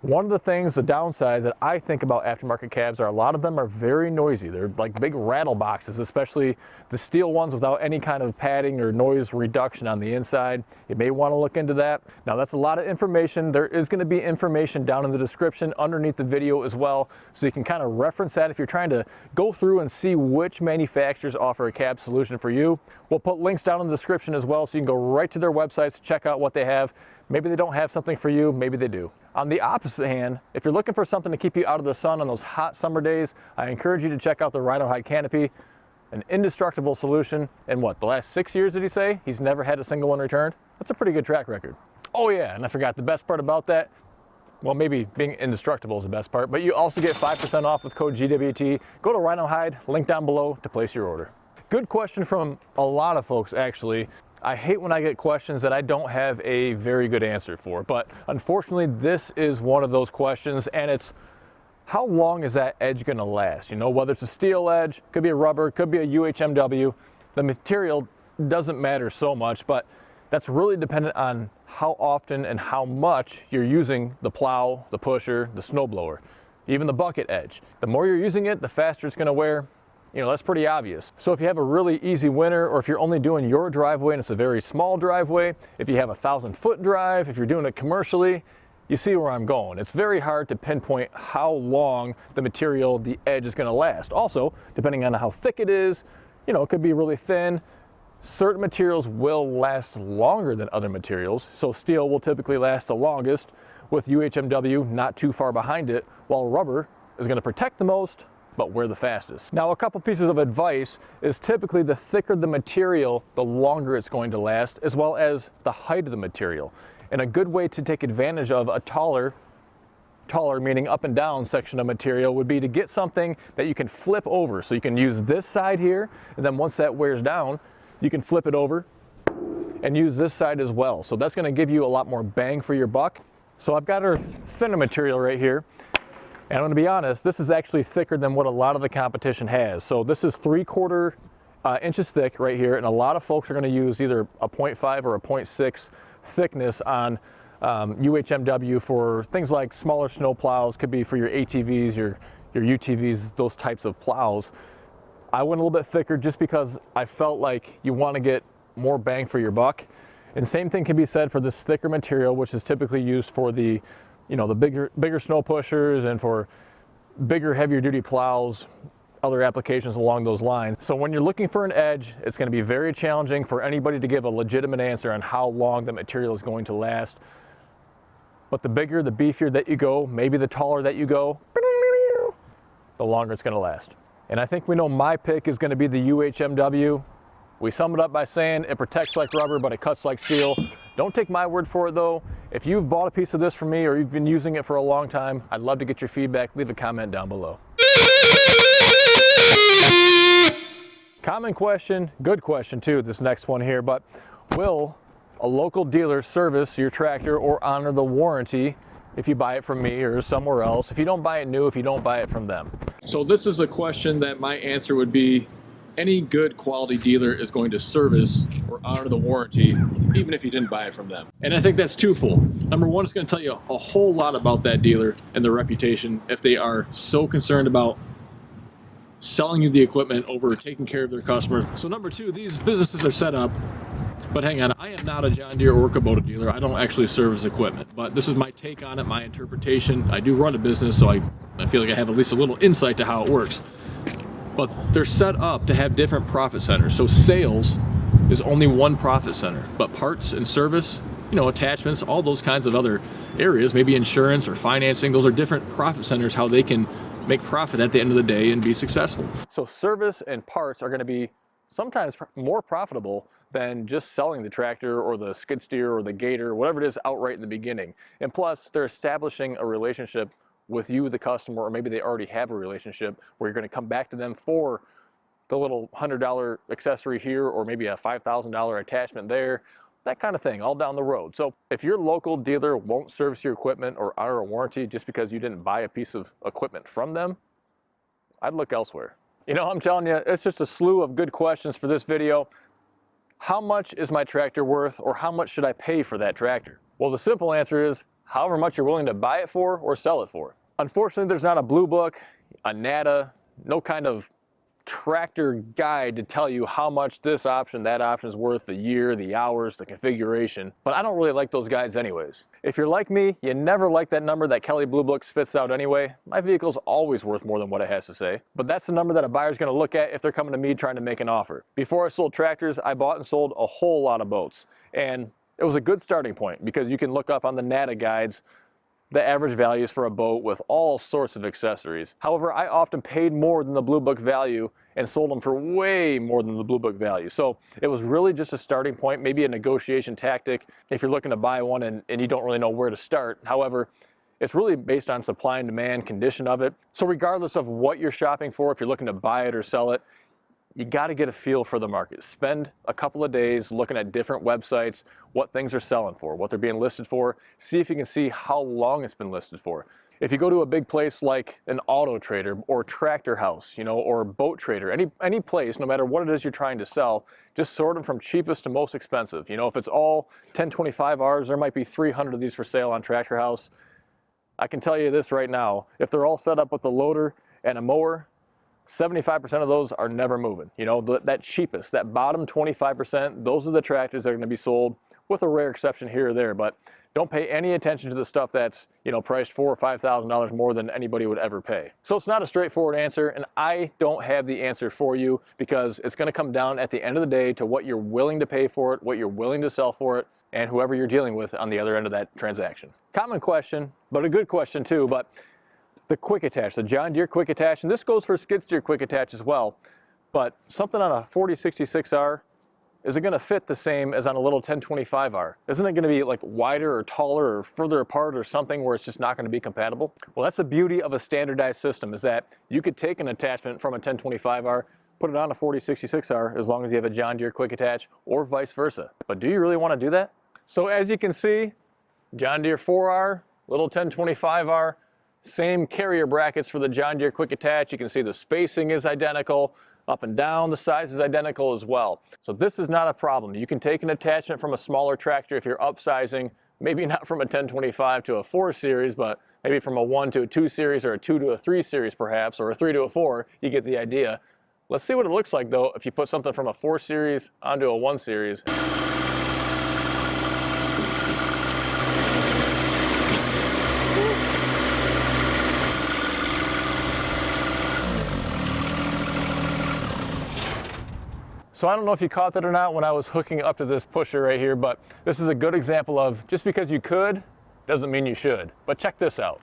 One of the things, the downsides that I think about aftermarket cabs are a lot of them are very noisy. They're like big rattle boxes, especially the steel ones without any kind of padding or noise reduction on the inside. You may want to look into that. Now that's a lot of information. There is going to be information down in the description underneath the video as well, so you can kind of reference that if you're trying to go through and see which manufacturers offer a cab solution for you. We'll put links down in the description as well, so you can go right to their websites, check out what they have. Maybe they don't have something for you, maybe they do. On the opposite hand, if you're looking for something to keep you out of the sun on those hot summer days, I encourage you to check out the Rhino Hide Canopy, an indestructible solution. In what, the last 6 years did he say? He's never had a single one returned? That's a pretty good track record. Oh yeah, and I forgot the best part about that. Well, maybe being indestructible is the best part, but you also get 5% off with code GWT. Go to Rhino Hide, link down below to place your order. Good question from a lot of folks actually. I hate when I get questions that I don't have a very good answer for, but unfortunately this is one of those questions, and it's how long is that edge gonna last? You know, whether it's a steel edge, could be a rubber, could be a UHMW, the material doesn't matter so much, but that's really dependent on how often and how much you're using the plow, the pusher, the snowblower, even the bucket edge. The more you're using it, the faster it's gonna wear. You know, that's pretty obvious. So if you have a really easy winter, or if you're only doing your driveway and it's a very small driveway, if you have a 1,000-foot drive, if you're doing it commercially, you see where I'm going. It's very hard to pinpoint how long the material, the edge, is going to last. Also, depending on how thick it is, you know, it could be really thin. Certain materials will last longer than other materials. So steel will typically last the longest, with UHMW not too far behind it, while rubber is going to protect the most, but wear the fastest. Now, a couple pieces of advice is typically the thicker the material, the longer it's going to last, as well as the height of the material. And a good way to take advantage of a taller meaning up and down section of material would be to get something that you can flip over. So you can use this side here, and then once that wears down, you can flip it over and use this side as well. So that's going to give you a lot more bang for your buck. So I've got our thinner material right here. And I'm going to be honest, this is actually thicker than what a lot of the competition has. So this is 3/4 inches thick right here, and a lot of folks are going to use either a 0.5 or a 0.6 thickness on UHMW for things like smaller snow plows, could be for your ATVs, your UTVs, those types of plows. I went a little bit thicker just because I felt like you want to get more bang for your buck. And same thing can be said for this thicker material, which is typically used for the, you know, the bigger snow pushers and for bigger, heavier duty plows, other applications along those lines. So when you're looking for an edge, it's going to be very challenging for anybody to give a legitimate answer on how long the material is going to last. But the bigger, the beefier that you go, maybe the taller that you go, the longer it's going to last. And I think we know my pick is going to be the UHMW. We sum it up by saying it protects like rubber, but it cuts like steel. Don't take my word for it though. If you've bought a piece of this from me or you've been using it for a long time, I'd love to get your feedback. Leave a comment down below. Common question, good question too, this next one here, but will a local dealer service your tractor or honor the warranty if you buy it from me or somewhere else, if you don't buy it new, if you don't buy it from them? So this is a question that my answer would be any good quality dealer is going to service or honor the warranty even if you didn't buy it from them. And I think that's twofold. Number one, it's going to tell you a whole lot about that dealer and their reputation if they are so concerned about selling you the equipment over taking care of their customers. So number two, these businesses are set up, but hang on, I am not a John Deere or Kubota dealer. I don't actually service equipment, but this is my take on it, my interpretation. I do run a business, so I feel like I have at least a little insight to how it works. But they're set up to have different profit centers. So sales is only one profit center, but parts and service, you know, attachments, all those kinds of other areas, maybe insurance or financing, those are different profit centers, how they can make profit at the end of the day and be successful. So service and parts are going to be sometimes more profitable than just selling the tractor or the skid steer or the gator, whatever it is, outright in the beginning. And plus, they're establishing a relationship with you, the customer, or maybe they already have a relationship where you're going to come back to them for the little $100 accessory here, or maybe a $5,000 attachment there, that kind of thing, all down the road. So if your local dealer won't service your equipment or honor a warranty just because you didn't buy a piece of equipment from them, I'd look elsewhere. You know, I'm telling you, it's just a slew of good questions for this video. How much is my tractor worth, or how much should I pay for that tractor? Well, the simple answer is however much you're willing to buy it for or sell it for. Unfortunately, there's not a blue book, a NADA, no kind of tractor guide to tell you how much this option, that option is worth, the year, the hours, the configuration. But I don't really like those guides anyways. If you're like me, you never like that number that Kelley Blue Book spits out anyway. My vehicle's always worth more than what it has to say. But that's the number that a buyer's gonna look at if they're coming to me trying to make an offer. Before I sold tractors, I bought and sold a whole lot of boats. And it was a good starting point because you can look up on the NADA guides the average values for a boat with all sorts of accessories. However, I often paid more than the Blue Book value and sold them for way more than the Blue Book value. So it was really just a starting point, maybe a negotiation tactic if you're looking to buy one and you don't really know where to start. However, it's really based on supply and demand, condition of it. So regardless of what you're shopping for, if you're looking to buy it or sell it, you got to get a feel for the market. Spend a couple of days looking at different websites, what things are selling for, what they're being listed for. See if you can see how long it's been listed for. If you go to a big place like an Auto Trader or Tractor House, you know, or Boat Trader, any place, no matter what it is you're trying to sell, just sort them from cheapest to most expensive. You know, if it's all 1025Rs, there might be 300 of these for sale on Tractor House. I can tell you this right now, if they're all set up with a loader and a mower, 75% of those are never moving. You know, that cheapest, that bottom 25%, those are the tractors that are going to be sold, with a rare exception here or there. But don't pay any attention to the stuff that's, you know, priced $4,000 or $5,000 more than anybody would ever pay. So it's not a straightforward answer, and I don't have the answer for you, because it's going to come down at the end of the day to what you're willing to pay for it, what you're willing to sell for it, and whoever you're dealing with on the other end of that transaction. Common question, but a good question too. But the quick attach, the John Deere quick attach, and this goes for skid steer quick attach as well, but something on a 4066R, is it going to fit the same as on a little 1025R? Isn't it going to be like wider or taller or further apart or something where it's just not going to be compatible? Well, that's the beauty of a standardized system, is that you could take an attachment from a 1025R, put it on a 4066R, as long as you have a John Deere quick attach, or vice versa. But do you really want to do that? So as you can see, John Deere 4R, little 1025R, same carrier brackets for the John Deere quick attach. You can see the spacing is identical. Up and down, the size is identical as well. So this is not a problem. You can take an attachment from a smaller tractor if you're upsizing, maybe not from a 1025 to a 4 series, but maybe from a 1 to a 2 series, or a 2 to a 3 series perhaps, or a 3 to a 4, you get the idea. Let's see what it looks like though if you put something from a 4 series onto a 1 series. So I don't know if you caught that or not when I was hooking up to this pusher right here, but this is a good example of just because you could doesn't mean you should. But check this out.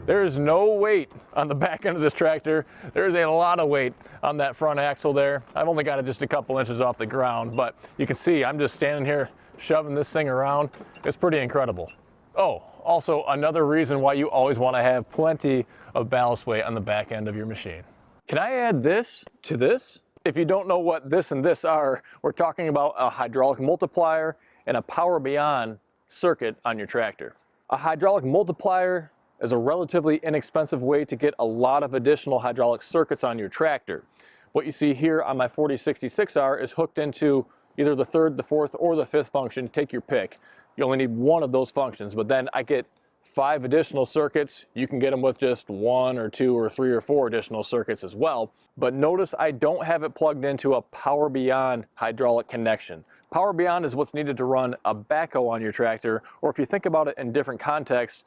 There is no weight on the back end of this tractor. There is a lot of weight on that front axle there. I've only got it just a couple inches off the ground, but you can see I'm just standing here shoving this thing around. It's pretty incredible. Oh, also another reason why you always want to have plenty of ballast weight on the back end of your machine. Can I add this to this? If you don't know what this and this are, we're talking about a hydraulic multiplier and a power beyond circuit on your tractor. A hydraulic multiplier is a relatively inexpensive way to get a lot of additional hydraulic circuits on your tractor. What you see here on my 4066R is hooked into either the 3rd, the 4th, or the 5th function. Take your pick. You only need one of those functions, but then I get 5 additional circuits. You can get them with just 1 or 2 or 3 or 4 additional circuits as well. But notice I don't have it plugged into a Power Beyond hydraulic connection. Power Beyond is what's needed to run a backhoe on your tractor, or if you think about it in different contexts,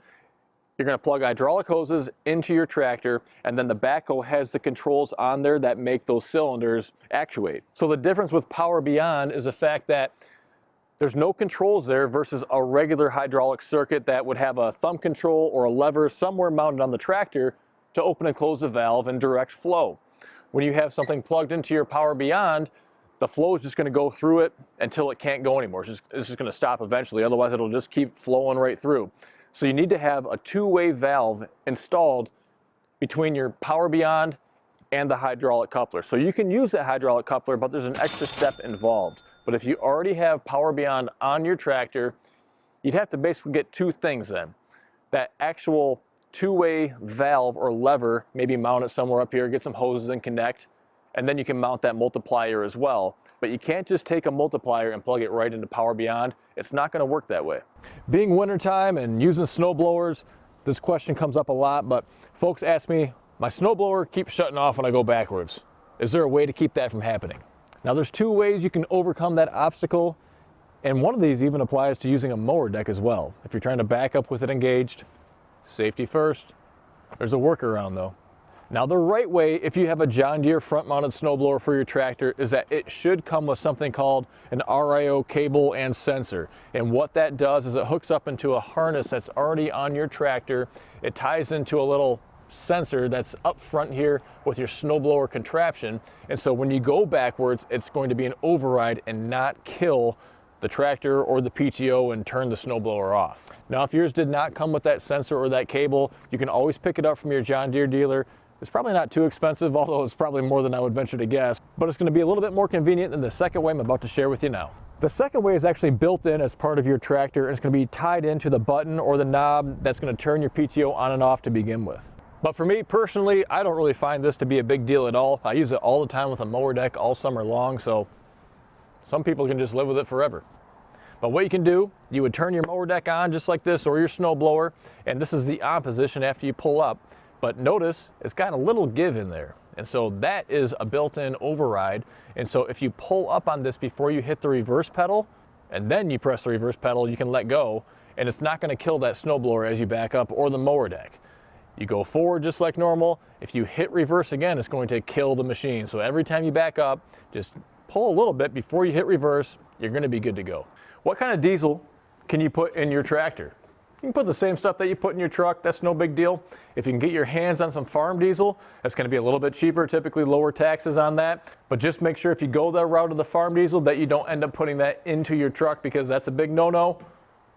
you're going to plug hydraulic hoses into your tractor, and then the backhoe has the controls on there that make those cylinders actuate. So the difference with Power Beyond is the fact that there's no controls there versus a regular hydraulic circuit that would have a thumb control or a lever somewhere mounted on the tractor to open and close the valve and direct flow. When you have something plugged into your Power Beyond, the flow is just going to go through it until it can't go anymore. It's just going to stop eventually, otherwise it'll just keep flowing right through. So you need to have a 2-way valve installed between your Power Beyond and the hydraulic coupler. So you can use that hydraulic coupler, but there's an extra step involved. But if you already have Power Beyond on your tractor, you'd have to basically get 2 things then. That actual 2-way valve or lever, maybe mount it somewhere up here, get some hoses and connect, and then you can mount that multiplier as well. But you can't just take a multiplier and plug it right into Power Beyond. It's not going to work that way. Being wintertime and using snow blowers, this question comes up a lot, but folks ask me, my snowblower keeps shutting off when I go backwards. Is there a way to keep that from happening? Now there's 2 ways you can overcome that obstacle, and one of these even applies to using a mower deck as well. If you're trying to back up with it engaged, safety first. There's a workaround though. Now the right way, if you have a John Deere front-mounted snowblower for your tractor, is that it should come with something called an RIO cable and sensor. And what that does is it hooks up into a harness that's already on your tractor. It ties into a little sensor that's up front here with your snowblower contraption, and so when you go backwards, it's going to be an override and not kill the tractor or the PTO and turn the snowblower off. Now if yours did not come with that sensor or that cable, you can always pick it up from your John Deere dealer. It's probably not too expensive, although it's probably more than I would venture to guess, but it's going to be a little bit more convenient than the second way I'm about to share with you now. The second way is actually built in as part of your tractor, and it's going to be tied into the button or the knob that's going to turn your PTO on and off to begin with. But for me personally, I don't really find this to be a big deal at all. I use it all the time with a mower deck all summer long, so some people can just live with it forever. But what you can do, you would turn your mower deck on just like this, or your snow blower, and this is the on position after you pull up. But notice it's got a little give in there. And so that is a built-in override. And so if you pull up on this before you hit the reverse pedal, and then you press the reverse pedal, you can let go, and it's not gonna kill that snowblower as you back up or the mower deck. You go forward just like normal. If you hit reverse again, it's going to kill the machine. So every time you back up, just pull a little bit before you hit reverse, you're gonna be good to go. What kind of diesel can you put in your tractor? You can put the same stuff that you put in your truck, that's no big deal. If you can get your hands on some farm diesel, that's gonna be a little bit cheaper, typically lower taxes on that. But just make sure if you go that route of the farm diesel that you don't end up putting that into your truck, because that's a big no-no.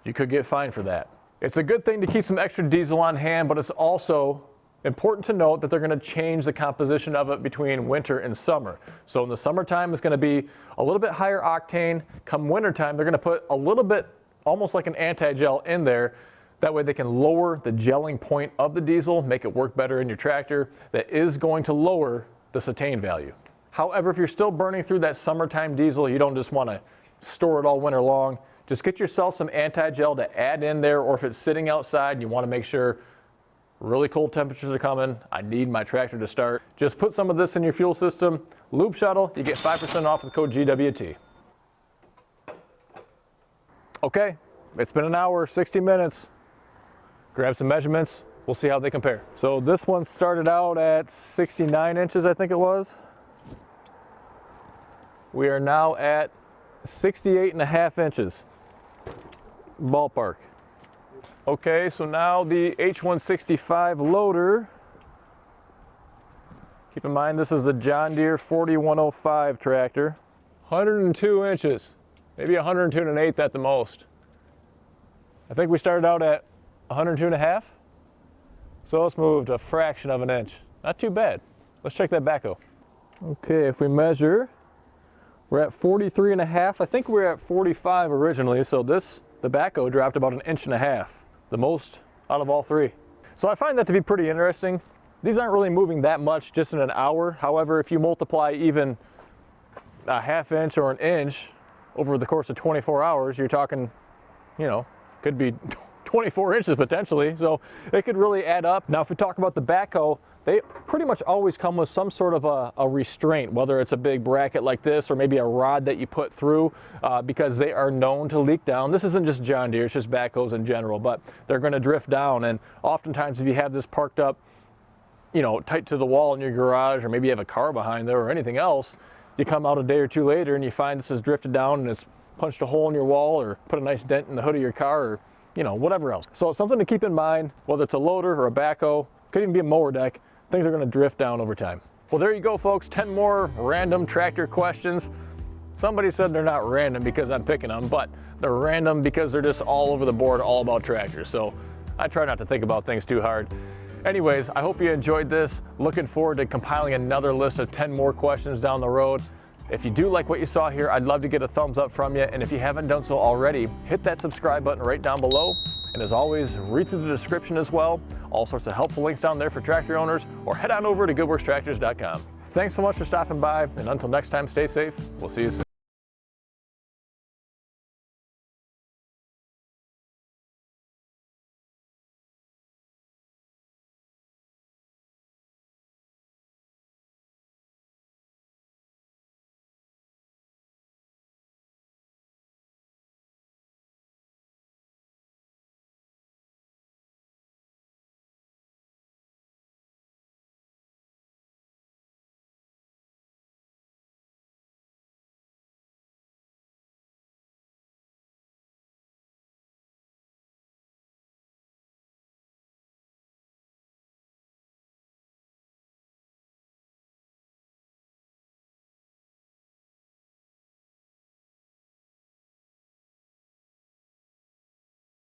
You could get fined for that. It's a good thing to keep some extra diesel on hand, but it's also important to note that they're gonna change the composition of it between winter and summer. So in the summertime, it's gonna be a little bit higher octane. Come wintertime, they're gonna put a little bit, almost like an anti-gel in there. That way they can lower the gelling point of the diesel, make it work better in your tractor. That is going to lower the cetane value. However, if you're still burning through that summertime diesel, you don't just wanna store it all winter long. Just get yourself some anti-gel to add in there, or if it's sitting outside, you wanna make sure really cold temperatures are coming, I need my tractor to start. Just put some of this in your fuel system. Lube Shuttle, you get 5% off with code GWT. Okay, it's been an hour, 60 minutes. Grab some measurements, we'll see how they compare. So this one started out at 69 inches, I think it was. We are now at 68.5 inches, ballpark. Okay, so now the H165 loader. Keep in mind this is the John Deere 4105 tractor. 102 inches, maybe 102 1/8 at the most. I think we started out at 102 1/2. So it's moved a fraction of an inch. Not too bad. Let's check that backhoe. Okay, if we measure, we're at 43 1/2. I think we were at 45 originally, so the backhoe dropped about 1.5 inches. The most out of all three. So I find that to be pretty interesting. These aren't really moving that much just in an hour. However, if you multiply even a 1/2 inch or 1 inch over the course of 24 hours, you're talking, you know, could be 24 inches potentially. So it could really add up. Now, if we talk about the backhoe, they pretty much always come with some sort of a restraint, whether it's a big bracket like this or maybe a rod that you put through, because they are known to leak down. This isn't just John Deere, it's just backhoes in general, but they're gonna drift down. And oftentimes if you have this parked up, you know, tight to the wall in your garage, or maybe you have a car behind there or anything else, you come out a day or two later and you find this has drifted down and it's punched a hole in your wall or put a nice dent in the hood of your car, or, you know, whatever else. So it's something to keep in mind, whether it's a loader or a backhoe, could even be a mower deck. Things are going to drift down over time. Well, there you go, folks. 10 more random tractor questions. Somebody said they're not random because I'm picking them, but they're random because they're just all over the board, all about tractors. So I try not to think about things too hard. Anyways, I hope you enjoyed this. Looking forward to compiling another list of 10 more questions down the road. If you do like what you saw here, I'd love to get a thumbs up from you. And if you haven't done so already, hit that subscribe button right down below. And as always, read through the description as well. All sorts of helpful links down there for tractor owners, or head on over to goodworkstractors.com. Thanks so much for stopping by, and until next time, stay safe. We'll see you soon.